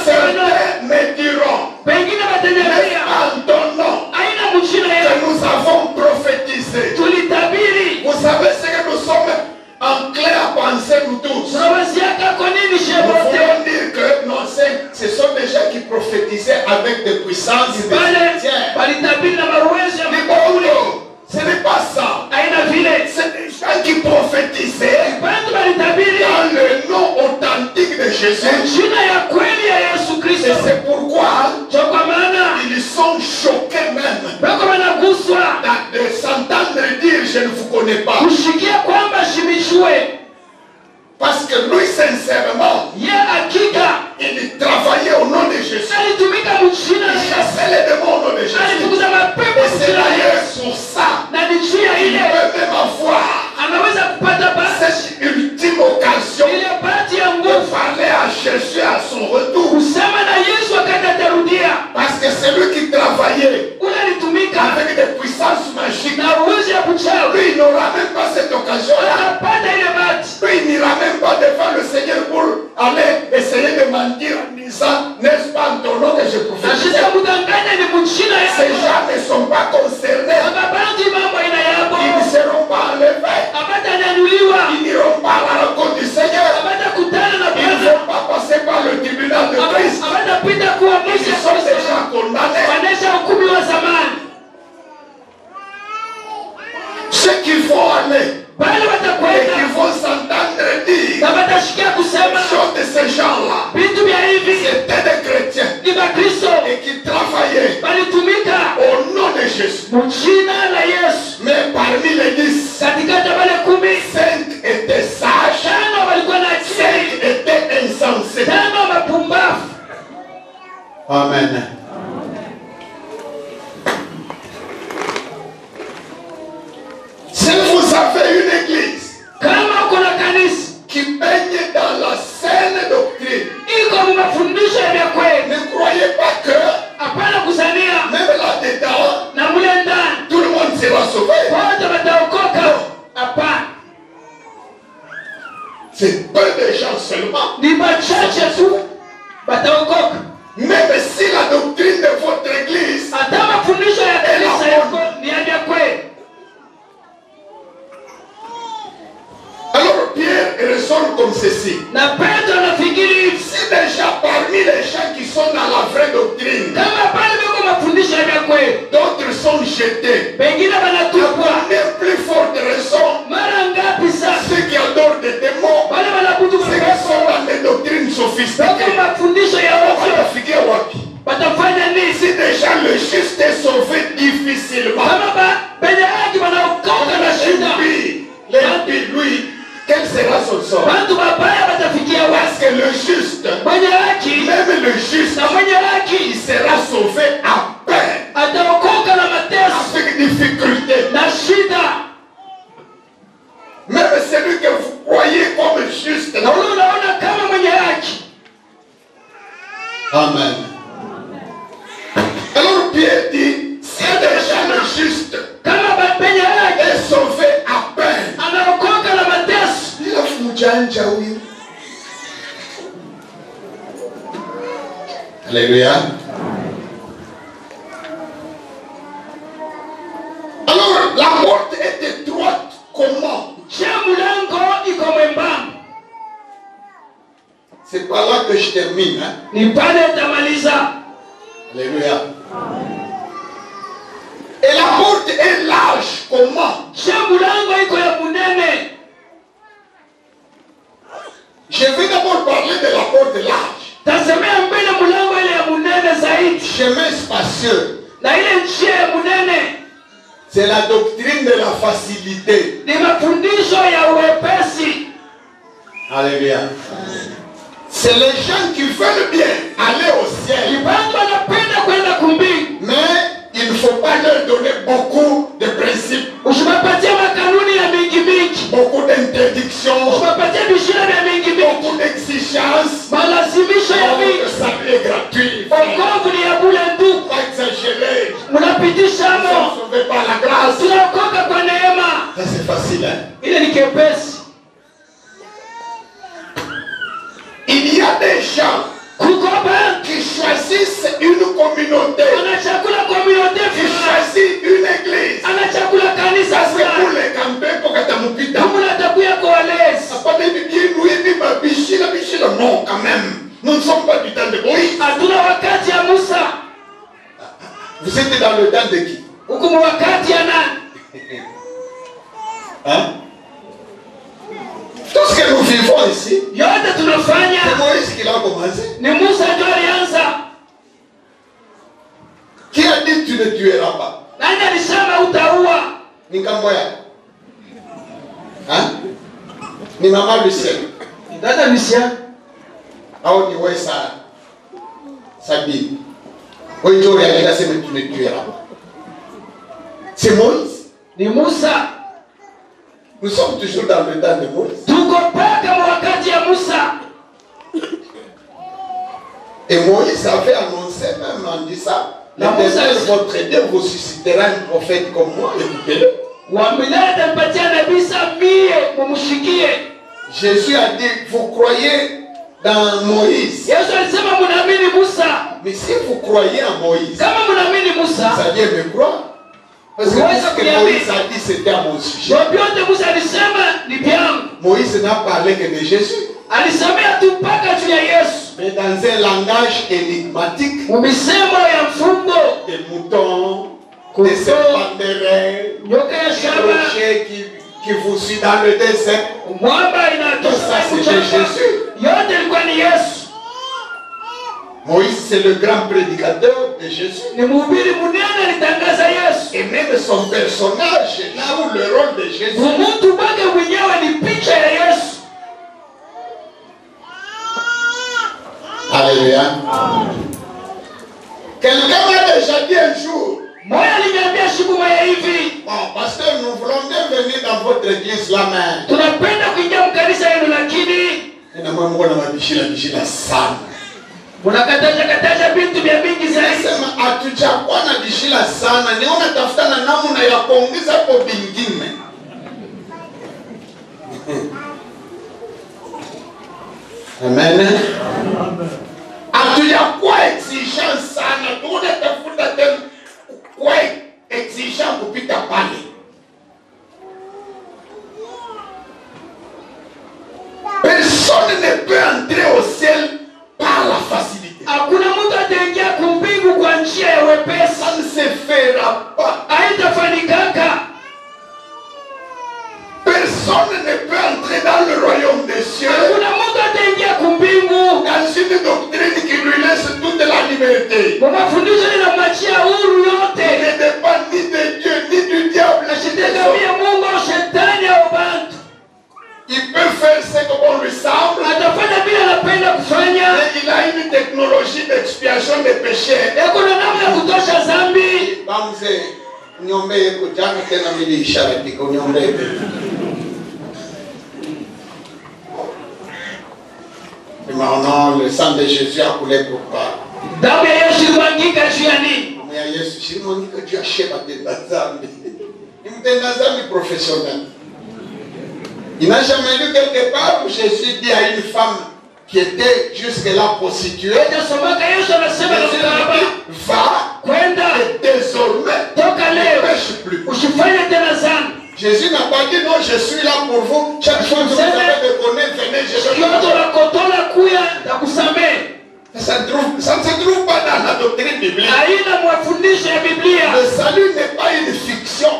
certains me diront, en ton nom, que nous avons prophétisé. Vous savez ce que nous sommes en clair à penser nous tous. Nous voulons dire que non, ce sont des gens qui prophétisaient avec des puissances et des chrétiens. Ce n'est pas ça. C'est des gens qui prophétisaient dans le nom authentique de Jésus. Et c'est pourquoi ils sont choqués même de s'entendre dire je ne vous connais pas. Parce que lui sincèrement, il travaillait au nom de Jésus. Il chassait les démons au nom de Jésus. Et c'est d'ailleurs sur ça qu'il peut même avoir cette ultime occasion de parler à Jésus à son retour. Parce que c'est lui qui travaillait avec des puissances magiques. Lui, il n'aura même pas cette occasion-là. Lui, il n'ira même pas devant le Seigneur pour aller essayer de mentir en disant, n'est-ce pas en ton nom que je prophétise? Ces gens ne sont pas concernés. Ils ne seront pas enlevés. Ils n'iront pas à la rencontre du Seigneur. Ils ne vont pas passer par le tribunal de Christ. Ils sont déjà condamnés. Ceux qui vont aller et qui vont s'entendre dire chose de ces gens-là, c'était des chrétiens et qui travaillaient au nom de Jésus. Mais parmi les 10, 5 étaient sages, 5 étaient insensés. Amen. Si vous avez une église qui baigne dans la saine doctrine, ne croyez pas que même là-dedans, tout le monde sera sauvé. C'est peu de gens seulement. Même si la doctrine de votre église est la bonne. Alors Pierre résonne comme ceci. Si déjà parmi les gens qui sont dans la vraie doctrine, d'autres sont jetés, à même plus forte raison, ceux qui adorent des démons, ceux qui sont dans des doctrines sophistiquées, si déjà le juste est sauvé difficilement, lui, quel sera son sort? Parce que le juste, même le juste, il sera sauvé à peine, avec difficulté. Même celui que vous croyez comme juste. Amen. Alors Pierre dit, si déjà le juste est sauvé à peine, il a fujanja huyu. Alléluia. Alors la porte est étroite. Comment? C'est pas là que je termine. Alléluia. Et la porte est large. Comment? comment? Je mulango iko ya munene. Je vais d'abord parler de la porte large. Tasemea mbele mulango ile ya munene zaidi. Chemin spacieux. Na ile njia ya munene. C'est la doctrine de la facilité. Ni mafundisho ya uwepesi. Alléluia. C'est les gens qui veulent bien aller au ciel. Watu wanapenda kwenda kumbingu. Mais il ne faut pas leur donner beaucoup de principes. Usiwapatie makanuni ya mingi mingi. Beaucoup d'interdictions. Usiwapatie bishara ya mingi mingi. Beaucoup d'exigences. Malazimisho ya mingi. Le salut est gratuit. Wokovu ni ya bure tu. Pas exagérer. Mnapitisha Nous mo. sommes sauvés par la grâce. Tunaokoka kwa neema. Ça c'est facile, hein? Ile ni kepesi. Il y a des gens qui choisissent une communauté, qui choisissent une église. Ça c'est pour les camper pour que tu non, quand même. Nous ne sommes pas du temps de Moïse. Vous êtes dans le temps de qui? Hein? Tout ce que nous vivons ici, c'est Moïse qui l'a commencé. Qui a dit tu ne tueras pas? Nikamboya. Hein? Ni maman Lucien. Aho ni wewe sa Bible. Wewe ndio unataka sema tu ne tueras pas. C'est Moïse. Ni Musa. Nous sommes toujours dans le temps de Moïse. Et Moïse avait annoncé même en disant, l'Éternel votre Dieu vous suscitera un prophète comme moi, écoutez-le. Jésus a dit, vous croyez dans Moïse. Mais si vous croyez en Moïse, ça vient me croire. Parce que ce que Moïse a dit, c'était à mon sujet. Moïse n'a parlé que de Jésus. Mais dans un langage énigmatique, des moutons, des serpents de reins, des rochers qui vous suivent dans le désert. Tout ça, c'était Jésus. Moïse, c'est le grand prédicateur de Jésus. Et même son personnage, là où le rôle de Jésus. Alléluia. Quelqu'un m'a déjà dit un jour, bon, pasteur, nous voulons bien venir dans votre église là, mais unakataja vitu vya mingi zaidi. Sema hatujakuwa na bishila sana. Ni unatafuta na namna ya kuongeza hapo vingine. Amen. Hatujakuwa exigent sana. Tunatafuta tena kwa exigent kupita pale. Personne ne peut entrer au ciel par la facilité. Ça ne se fera pas. Personne ne peut entrer dans le royaume des cieux dans une doctrine qui lui laisse toute la liberté. Il ne dépend ni de Dieu ni du diable. Il peut faire ce qu'on lui semble. Mais il a une technologie d'expiation des péchés. Non, le sang de Jésus a coulé pour toi. Professionnel. Il n'a jamais lu quelque part où Jésus dit à une femme qui était jusque-là prostituée, va, et désormais, ne pêche plus. Jésus n'a pas dit non, je suis là pour vous. Chaque fois que vous avez déconné, venez, je vais vous ça ne se trouve pas dans la doctrine biblique. Le salut n'est pas une fiction.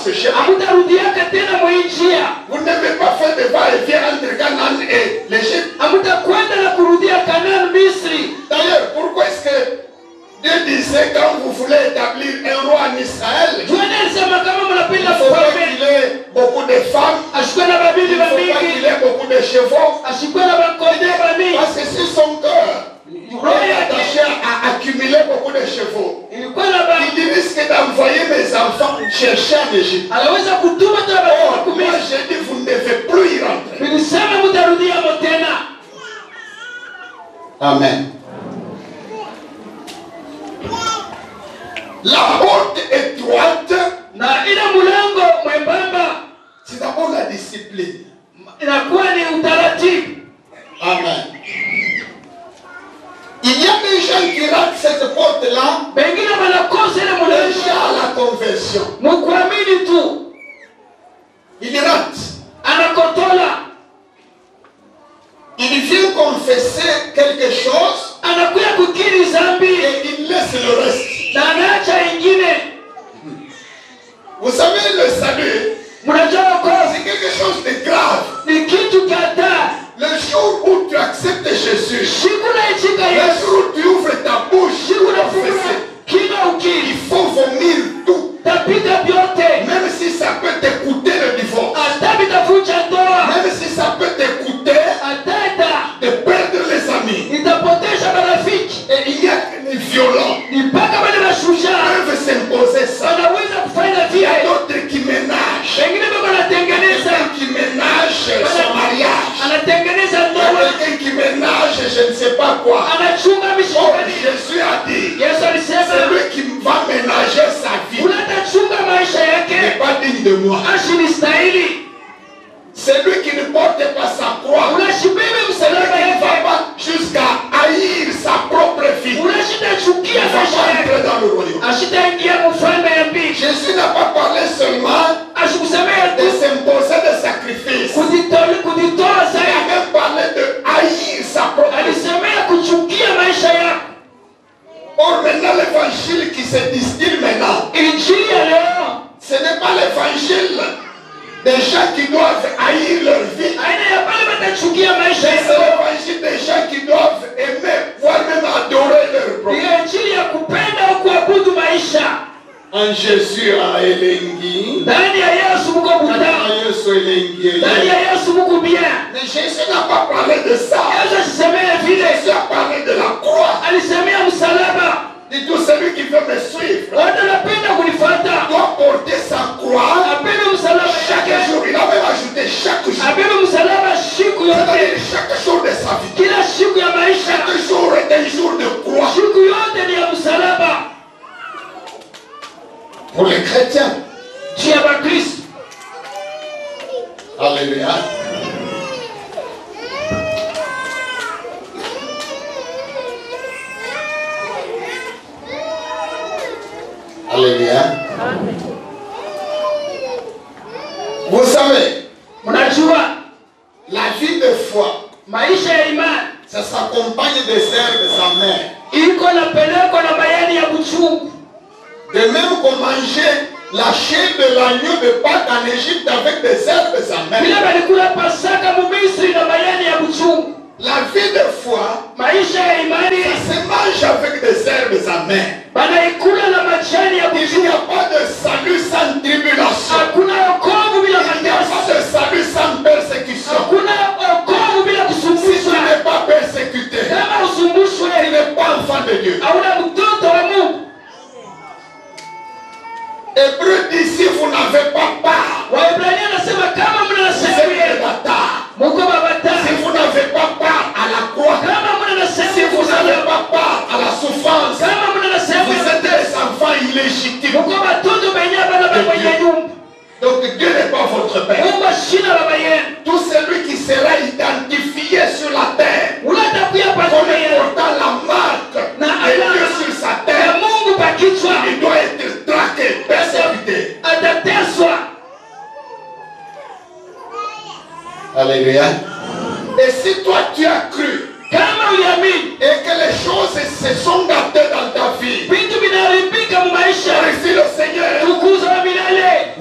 ce chemin. Hamtarudiaka tena mwa njia. Vous ne devez pas faire de va-et-vient entre Canaan et l'Égypte. Hamtakwenda na kurudia Kanaan Misri. D'ailleurs, pourquoi est-ce que Dieu disait quand vous voulez établir un roi en Israël, il Kama faut pas qu'il ait beaucoup de femmes, ashikwe na babili il faut pas qu'il ait beaucoup de chevaux, ashikwe na bakonde bami. parce que si son cœur est attaché à accumuler beaucoup de chevaux, Ilikuwa na ba il risque d'envoyer mes enfants chercher en Égypte. anaweza kutuma tena Or, batu moi kumi. j'ai dit vous ne devez plus y rentrer. Nilisema mtarudia tena. Amen. La porte étroite, Na ile mulango mwembamba c'est d'abord la discipline. inakuwa ni utaratibu. Amen. Il y a des gens qui ratent cette porte-là Bengine wanakosa ile mulango déjà à la conversion. mukuamini tu. Il rate. Anakotola. Il vient confesser quelque chose Anakuya kukiri zambi et il laisse le reste. na anaacha ingine. Vous savez, le salut, Mnajua wokovu c'est quelque chose de grave. ni kitu kadhaa. Le jour où tu acceptes Jésus, Siku naichika le Yesu, jour où tu ouvres ta bouche siku pour nafungua confesser, kila il ukiri faut vomir tout. tapika vyote, Même si ça peut te coûter le divorce, hata vitavunja ndoa, même si ça peut te coûter hata de perdre les amis. itapotesha marafiki. Et il y a les violents Ni mpaka wale mashujaa peuvent s'imposer ça. wanaweza kufanya Il y a vile. d'autres qui ménagent. Wengine bado wanatengeneza Quelqu'un qui ménage son mariage. anatengeneza Il y a ndoa, quelqu'un qui ménage je ne sais pas quoi. anachunga Oh, mishikani. Jésus a dit, Yesu alisema celui qui va ménager sa vie unatachunga maisha n'est yake pas digne de moi. ashinistahili. Celui qui ne porte pas sa croix, Unashibebe celui msalaba qui ne va yake, pas jusqu'à haïr sa propre vie, il unashitachukia ne va maisha pas yake, entrer dans le royaume. ashitaingia mfalme ya pili. Jésus n'a pas parlé seulement Ashikusemea de tu s'imposer des sacrifices. kujitoa Il a zaidi, même parlé de haïr sa propre vie. alisemea kuchukia maisha yako. Or maintenant l'évangile qui se distille maintenant, Injili ya leo ce n'est pas l'évangile des gens qui doivent haïr leur vie. aina ya pale watachukia maisha C'est yako, l'évangile des gens qui doivent aimer, voire même adorer leur propre. ndiyo injili ya kupenda au kuabudu maisha. En Jésus a elengi. Ndani ya Yesu muko butamu, ndani ya Yesu muko bien. Mais Jésus n'a pas parlé de ça. Yesu asisemea vile, Jésus a parlé de la croix. alisemea msalaba. Dit tout celui qui veut me suivre Watu wanapenda kunifuata, doit porter sa croix abebe msalaba chaque yake, jour. Il a même ajouté chaque jour. abebe msalaba siku C'est-à-dire yote, chaque jour de sa vie. kila siku ya maisha. Chaque jour est un jour de croix. Siku yote ni ya msalaba. Pour les chrétiens. Juu ya Bakristo. Alléluia. Alléluia. Vous savez, Mnajua la vie de foi, maisha ya imani ça s'accompagne des herbes amères. iko napelekwa na mayani ya kuchungu. De même qu'on mangeait la chair de l'agneau de Pâques en Égypte avec des herbes Vile amères. walikula Pasaka mu Misri na mayani ya kuchungu. La vie de foi, Maisha ya imani ça se mange avec des herbes amères. banaikula na majani ya Il n'y kuchungu. a pas de salut sans tribulation. Hakuna wokovu bila Il n'y a pas mateso. de salut sans persécution. Hakuna wokovu bila Si tu kusumbushwa. n'es pas persécuté, Kama tu usumbushwe, n'es pas enfant de Dieu. hauna mtoto wa Mungu. Hébreu dit si vous n'avez pas part, Waebrania anasema kama mna vous êtes sehemu des bâtards. muko Si mabatari, vous n'avez pas part à la croix, kama mna si sehemu vous n'avez msalaba, pas part à la souffrance, kama mna sehemu vous êtes des enfants illégitimes. muko batoto benye bana bakwenye nyumba. Donc Dieu n'est pas votre père. Mungu ashina baba yenu. Tout celui qui sera identifié sur la terre Unatakuya comme pamoja portant la marque na de Dieu alama sur sa ya terre, Mungu pakichwa, il doit être traqué, persécuté. atateswa. Alléluia. Et si toi tu as cru Kama uliamini et que les choses se sont gâtées dans ta vie, vitu vinaharibika mu maisha, glorifie le Seigneur. tukuza wa milele.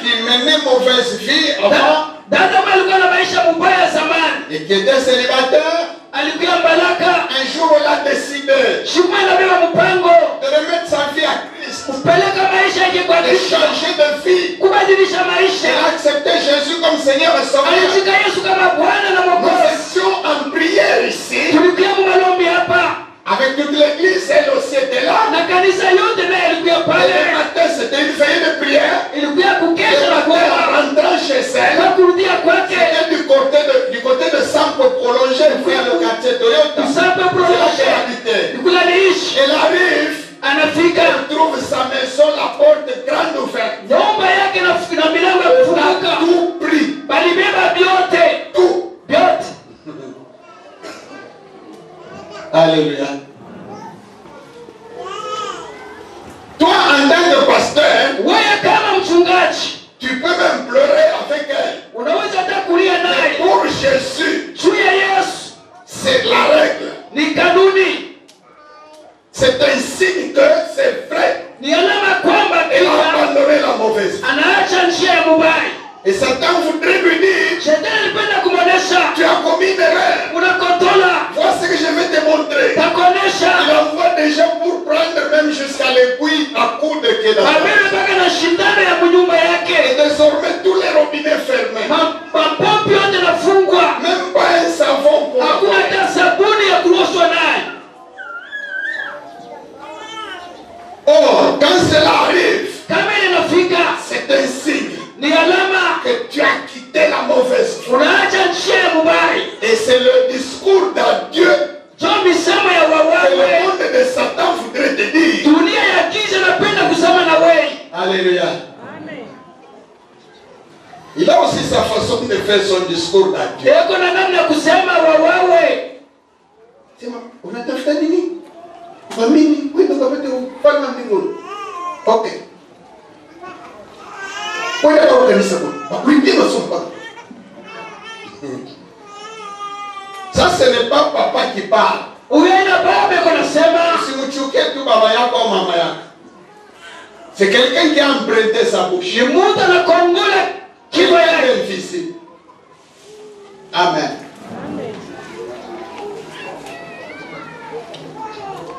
qui menait mauvaise vie avant Dada alikuwa na maisha mubaya zamani. et qui était célibataire, Alikuwa mbalaka. un jour elle a décidé Shimwa inabeba mpango. de remettre sa vie à Christ, Kupeleka maisha yake kwa de Kristo. changer de vie. Kubadilisha Elle a maisha. accepté Jésus comme Seigneur et Sauveur. Alishika Yesu kama Bwana na Nous Mwokozi. étions en prière ici, Tulikuwa malombi hapa. avec toute l'église, elle aussi était là. Na kanisa yote naye alikuwa Et le pale. matin, c'était une veillée de prière. Ilikuwa Et kukesha le na matin, kuomba. en rentrant chez elle, Kwa kurudia kwake. c'était du côté de Sampo prolongé vers le quartier Toyota. Usape C'est là prolonge. qu'elle habitait. Nikula niishi. Elle arrive, Anafika. elle trouve sa maison, la porte grande ouverte. Nyumba yake na milango ya Elle a kufunguka. tout pris, Balibeba vyote. tout. Vyote. Alléluia. Toi, en tant que pasteur, Wewe kama mchungaji. tu peux même pleurer avec elle. Unaweza hata kulia Mais naye. pour Jésus, Juu ya Yesu. c'est la règle. Ni kanuni. C'est un signe que c'est vrai. Ni alama kwamba Elle a kila abandonné la mauvaise vie. anaacha njia ya mubaya. Et Satan voudrait lui dire, Shetani alipenda kumwonesha. tu as commis une erreur. Unakotola. Voici ce que je vais te montrer. Il Takuonesha. envoie des gens pour prendre même jusqu'à l'aiguille à coups de pied dans la Abebe main. mpaka na shindano ya munyumba Et yake. désormais, tous les robinets fermés. Mapompi yote nafungwa. Même pas un savon pour Hakuna laver. hata sabuni ya kuoshwa naye. Or, quand cela arrive, Kama ile inafika c'est un signe ni alama que tu as quitté la mauvaise vie. unaacha njia ya mubaya. Et c'est le discours d'adieu Jo misemo ya que le wawawe. monde de Satan voudrait te dire. Dunia ya giza napenda kusema na wewe. Alléluia. Il a aussi sa façon de faire son discours d'adieu. Eko na namna ya kusema wawawe. Sema, unatafuta nini? Mamini, wewe ndio kapata ufalme wa mbinguni. Okay. Wewe ndio kanisa kwa. Wakuimbia masomo kwa. Ça ce n'est pas papa qui parle. Uyaina baba eko nasema. Usimchukie tu baba yako au mama yako. C'est quelqu'un qui a emprunté sa bouche. Ni mtu anakongola kichwa yake. Quel difficile. Amen.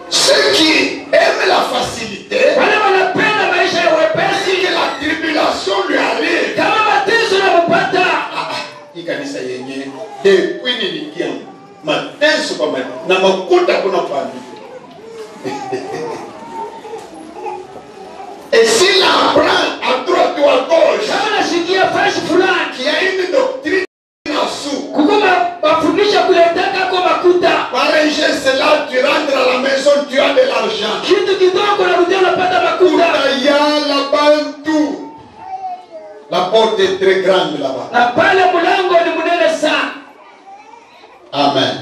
Ceux qui aiment la facilité, Wale wanapenda maisha ya si wepesi. que la tribulation lui arrive, Kama mateso yanakupata. hii kanisa yenyewe depuis niliingia mateso kwa na makuta kuna pande. Et s'il apprend à droite ou à gauche Kama nasikia fashi fulani. qu'il y a une doctrine en sous, Kukuma mafundisha kuletaka kwa makuta. par un geste là, tu rentres à la maison, tu as de l'argent. Kitu kidogo na rudia unapata makuta. Il y a là-bas tout. La porte est très grande là-bas. Na pale mlango ni mnene sana. Amen.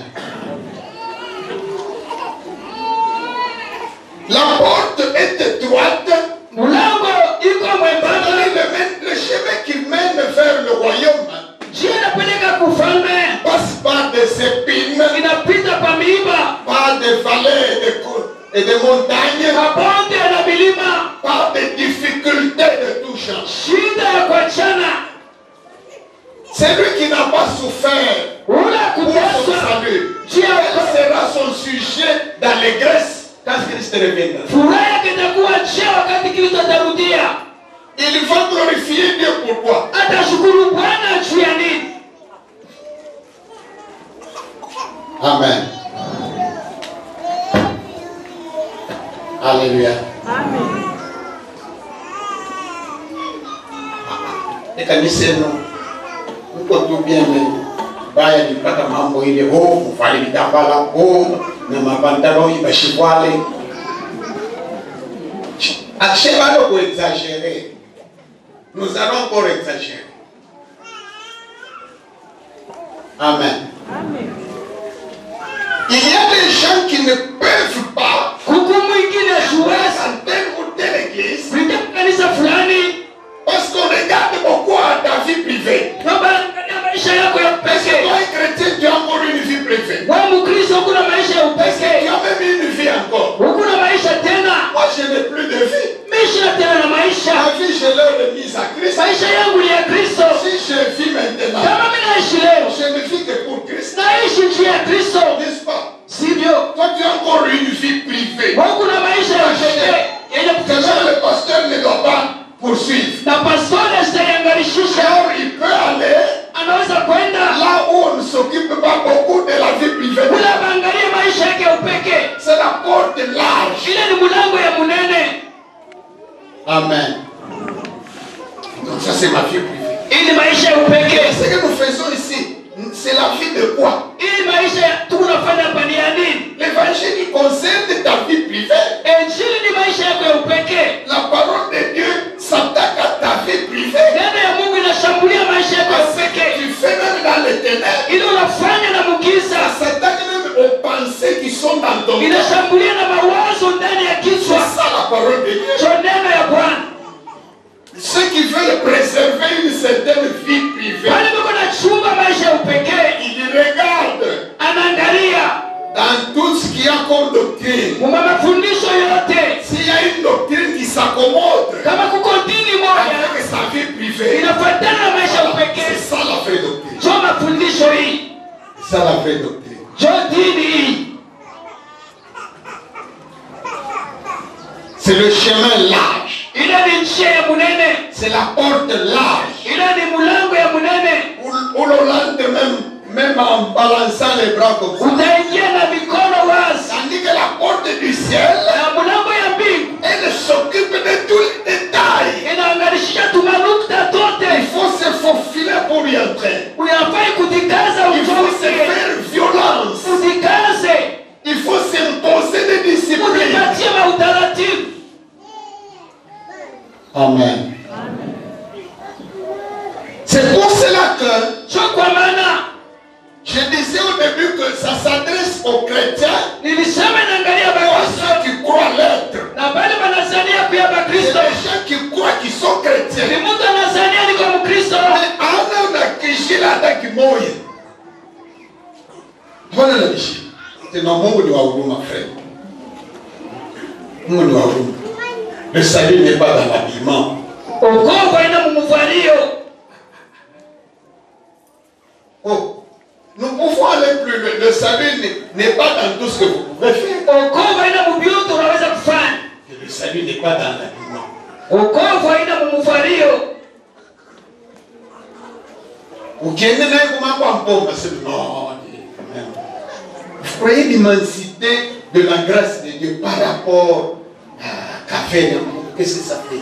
La porte est étroite. Mlango iko mwembamba. Le chemin qui mène vers le royaume Njia inapeleka kufalme. passe par des épines, Inapita pa miiba. par des vallées et des montagnes, Mabonde na milima. par des difficultés de tout genre. Shida ya kuachana. Celui qui n'a pas souffert Ula pour son kuteswa. salut, Njia quel sera son sujet d'allégresse quand Christ reviendra? furaha yake itakuwa njia wakati Kristo atarudia. Il va glorifier Dieu pourquoi? Atashukuru Bwana juu ya nini? Amen. Alléluia. Amen. Kanisa no uko tu bien baya nipata mambo ile kufanya vitambala na mapantalo ibashivale. Acheva de exagérer. Nous allons encore exagérer. Amen. Amen. Il y a des gens qui ne peuvent pas Kuku mwingine hasiwezi dans telle ou telle église kuingia kanisa fulani parce qu'on regarde beaucoup à ta vie privée. kwamba angalia maisha yako ya Parce que upekee. toi, un chrétien, tu as encore une vie privée. Wewe Mkristo hukuna maisha ya Tu upekee. as même une vie encore. Hukuna maisha tena. Moi, je n'ai plus de vie. Maisha tena na maisha. Ma vie, je l'ai remise à Christ. Maisha Donc ça c'est ma vie privée. Ili maisha ya upekee. Ce que nous faisons ici, c'est la vie de quoi? Ili maisha tunafanya hapa ni ya nini? L'évangile concerne ta vie privée. Injili ni maisha yako ya upekee. La parole de Dieu s'attaque à ta vie privée. Neno ya Mungu inashambulia maisha yako ya upekee. Tu fais même dans les ténèbres. Ili unafanya na mugiza. Ça s'attaque même aux pensées qui sont dans ton cœur. Inashambulia na mawazo ndani ya kichwa. C'est ça la parole de Dieu. Ndio neno ya Bwana. Ceux qui veulent préserver une certaine vie privée, Wale wako na chunga maisha ya upekee. ils regardent Anaangalia dans tout ce qui a comme doctrine. kwa mafundisho yote. S'il y a une doctrine qui s'accommode Kama kuko dini moja avec sa vie privée, inafuatana na maisha ya upekee. c'est ça la vraie doctrine. Ndio mafundisho hii. C'est ça la vraie doctrine. Ndio dini hii. C'est le chemin large. Ile ni njia ya munene. C'est la porte large. Ile ni mulango ya munene. Où l'on entre même en balançant les bras comme ça. Utaingia na mikono wazi. Tandis que la porte du ciel, Na mulango ya mbingu elle s'occupe de tous les détails. inaangalisha tumanukta Il tote. faut se faufiler pour y entrer. Unafai kujikaza Il faut se utoke. faire violence. Ujikaze. Il faut s'imposer des disciplines. Ujipatie mautaratibu. Amen. C'est pour cela que Sio kwa maana je disais au début que ça s'adresse aux chrétiens, nilisema inaangalia aux Bakristo ceux qui croient l'être. na bali wanazania pia C'est Bakristo. les gens qui croient qu'ils sont Ni chrétiens. mtu anazania ni kwa Mkristo. Ana unakishila hata kimoja. Mbona nabishi? Tena Mungu ni wa huruma frère. Mungu ni wa huruma. Le salut n'est pas dans l'habillement. Wokovu haina mumuvalio. Oh, nous pouvons aller plus loin. Le salut n'est pas dans tout ce que vous pouvez faire. Wokovu haina mubioto unaweza kufanya. Et le salut n'est pas dans l'habillement. Wokovu haina mumuvalio. Ukienda naye kumambo mpomba, c'est non. Vous croyez l'immensité de la grâce de Dieu par rapport à café? Qu'est-ce que ça fait?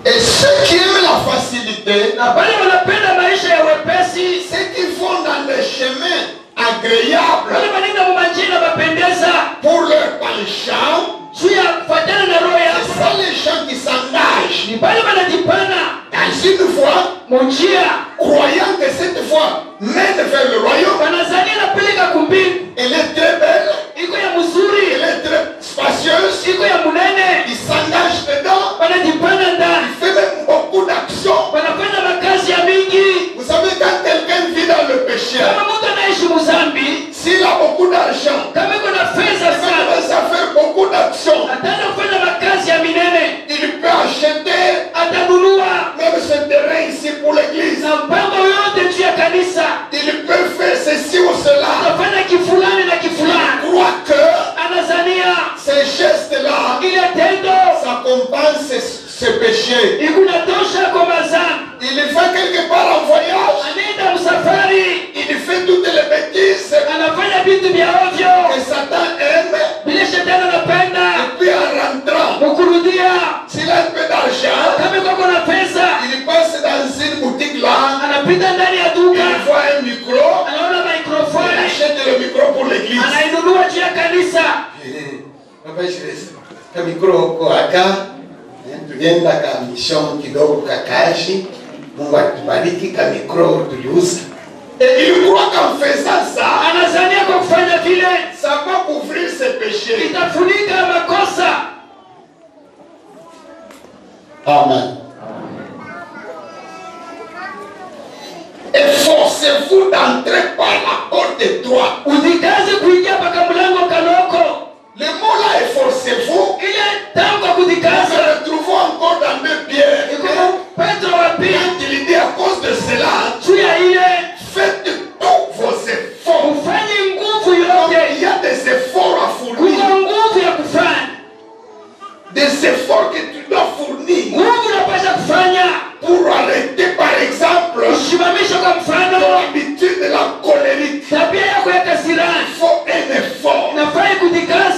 Et ceux qui aiment la facilité, Na bali wanapenda maisha ya wepesi. ceux qui vont dans les chemins agréables Wale wanaenda mumajina mapendeza. pour leur penchant, Juu ya kufuatana na roho c'est yako. ça les gens qui s'engagent Ni bali wanajipana dans une voie, munjia. croyant que cette voie mène vers le royaume. Wanazania napeleka kumbingu. Elle est très belle, Iko ya mzuri. elle est très spacieuse, Iko ya munene. il s'engage dedans, Wanajipana ndani. il fait même beaucoup d'actions. Wanafanya makazi ya mingi. Vous savez, quand quelqu'un vit dans le péché, Kama mtu anaishi muzambi, s'il a beaucoup d'argent, kama iko na il fedha va sana, commencer à faire beaucoup d'actions. ataanza kufanya makazi ya minene. Il peut acheter Atanunua même ce terrain ici pour l'église. na mpango yote juu ya kanisa. Il peut faire ceci ou cela. Atafanya kifulani na Il kifulani. croit que Anazania ces gestes-là, ile tendo ça compense ce péché. ikunatosha kwa mazambi. Il va quelque part en voyage, Anaenda msafari, il fait toutes les bêtises anafanya vitu vya ovyo que Satan aime, vile shetani anapenda. et puis en rentrant, Mukurudia s'il a un peu d'argent, kama iko na pesa, il passe dans une boutique là, anapita ndani ya il duka, voit un micro, anaona il maikrofoni, achète le micro pour l'église. anainunua juu ya kanisa. Papa Shiresi, ka micro ko aka, tulienda ka mission kidogo kakashi, Mungu atubariki, ka micro tuliuza. Et il croit qu'en faisant ça, Anazania kwa kufanya vile ça va couvrir ses péchés. itafunika makosa. Amen. Efforcez-vous d'entrer par la porte étroite. Ujikaze kuingia mpaka mlango kanoko. Le mot là, efforcez-vous, Ile tangu nous kujikaza le retrouvons encore dans 2 Pierre. iko Petro wa pili. Quand il dit à cause de cela, Juu ya ile faites tous vos efforts. ufanye nguvu Donc, yote. il y a des efforts à Kuko fournir. nguvu ya kufanya. Des efforts que tu dois fournir Nguvu unapasha kufanya. pour arrêter, par exemple, Usimamishe kwa mfano l'habitude de la colérique. tabia yako ya kasirani. Il faut un effort. Unafai kujikaza.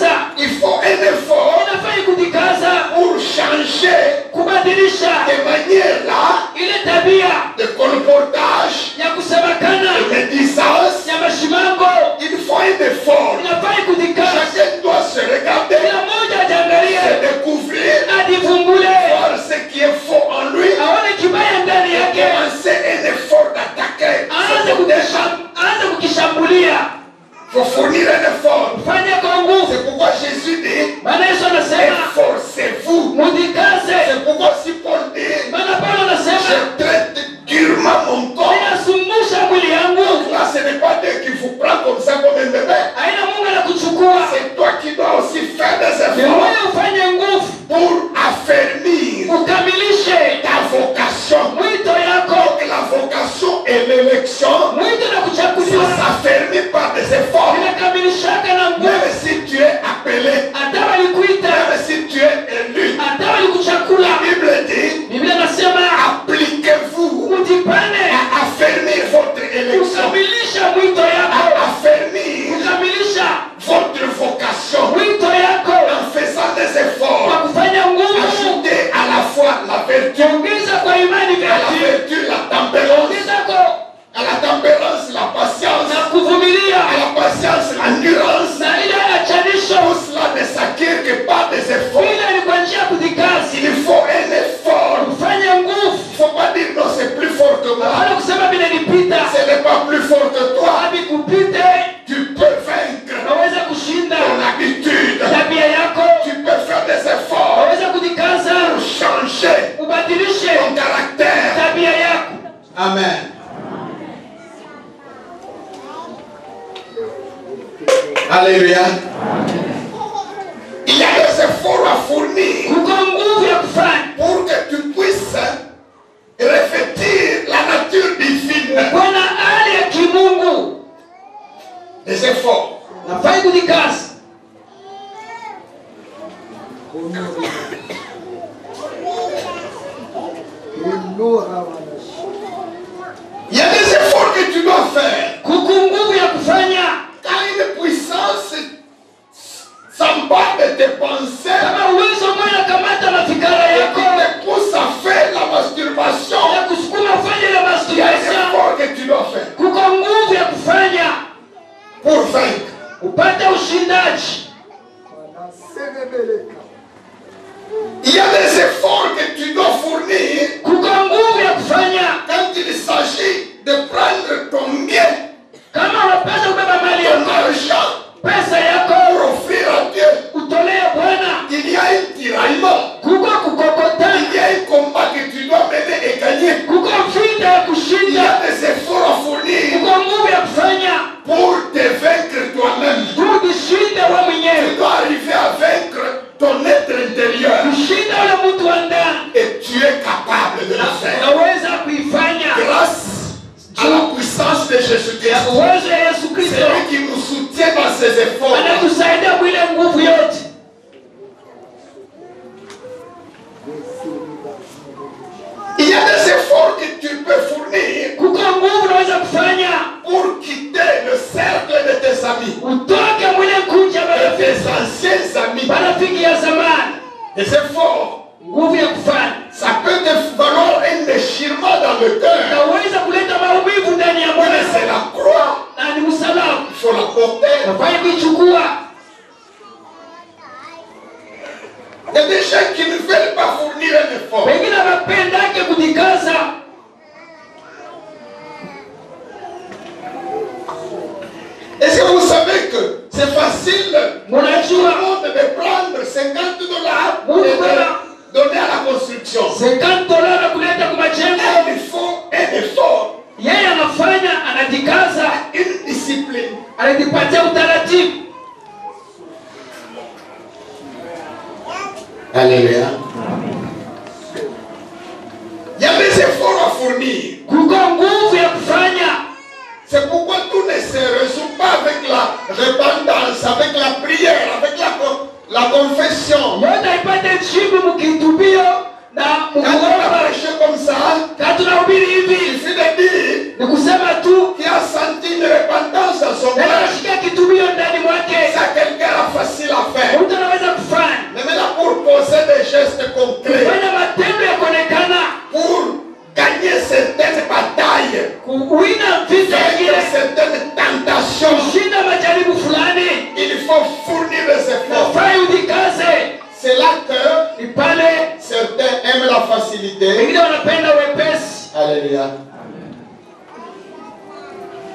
Alléluia. Il y a des efforts à fournir pour que tu puisses revêtir la nature divine. Des efforts. Il y a des efforts que tu dois faire. Car une puissance s'embarque de tes pensées et qui te pousse à faire la masturbation. Il y a des efforts que tu dois faire pour vaincre. Il y a des efforts que tu dois fournir quand il s'agit de prendre ton bien, ton argent, pour offrir à Dieu. Il y a un tiraillement. Il y a un combat que tu dois mener et gagner. Il y a des efforts à fournir pour te vaincre toi-même. Tu dois arriver à vaincre ton être intérieur. Et tu es capable de le faire. Grâce à la puissance de Jésus-Christ. C'est lui qui nous soutient dans ses efforts. Il y a des efforts que tu peux fournir pour quitter le cercle de tes amis, de tes anciens amis. Des efforts. Ça peut te valoir un déchirement dans le cœur. Mais c'est la croix. Il faut la porter. Il y a des gens qui ne veulent pas fournir un effort. Est-ce que vous savez que c'est facile pour le monde de prendre $50 et de donner à la construction? Il faut un effort, une discipline. Alléluia. Il y a des efforts à fournir. C'est pourquoi tout ne se résout pas avec la repentance, avec la prière, avec la confession. Quand on a prêché comme ça, il suffit de dire qu'il a senti une repentance dans son cœur. C'est quelqu'un a facile à faire. Mais maintenant pour poser des gestes concrets, pour gagner certaines batailles, gagner certaines tentations, il faut fournir des efforts. C'est là que certains aiment la facilité. Alléluia.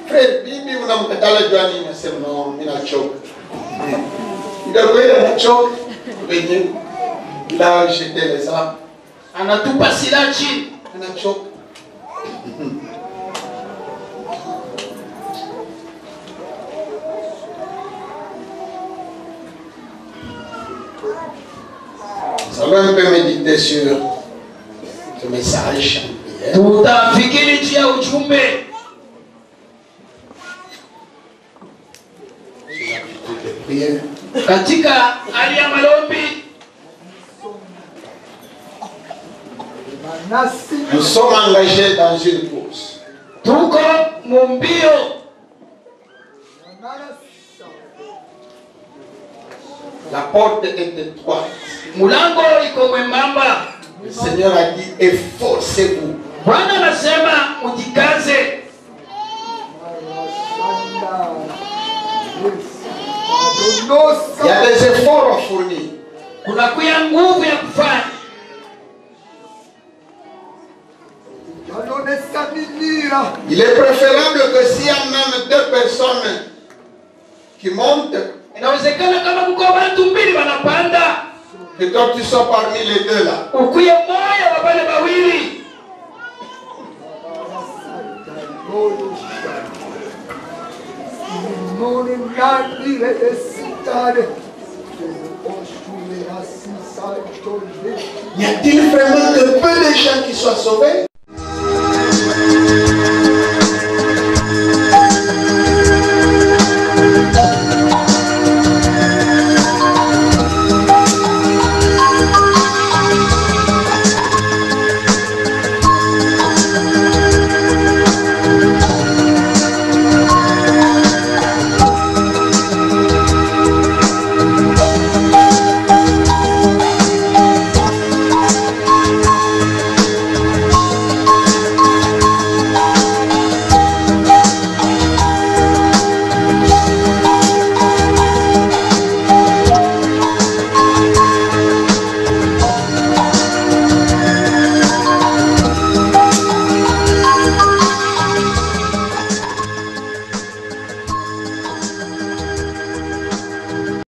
Frère, bibi unamkatala jwani nasema no, mimi nachoka. Ndio nachoka. Wenye là j'étais les armes. Anatupa silaha chini. Anachoka. Ça va un peu méditer sur ce message. Tutafikiri juu ya ujumbe. Katika hali ya maombi, nous sommes engagés dans une course. Tuko mumbio. La porte est étroite. Mulango iko mwembamba. Le Seigneur a dit efforcez-vous. Bwana anasema mjikaze. Il y a des efforts à fournir. Kuna kuya nguvu ya kufanya. Il est préférable que s'il y a même 2 personnes qui montent, inawezekana kama mko watu mbili wanapanda, que toi tu sois parmi les deux là. Ukuye moyo wa wale wawili. Y a-t-il vraiment que peu de gens qui soient sauvés?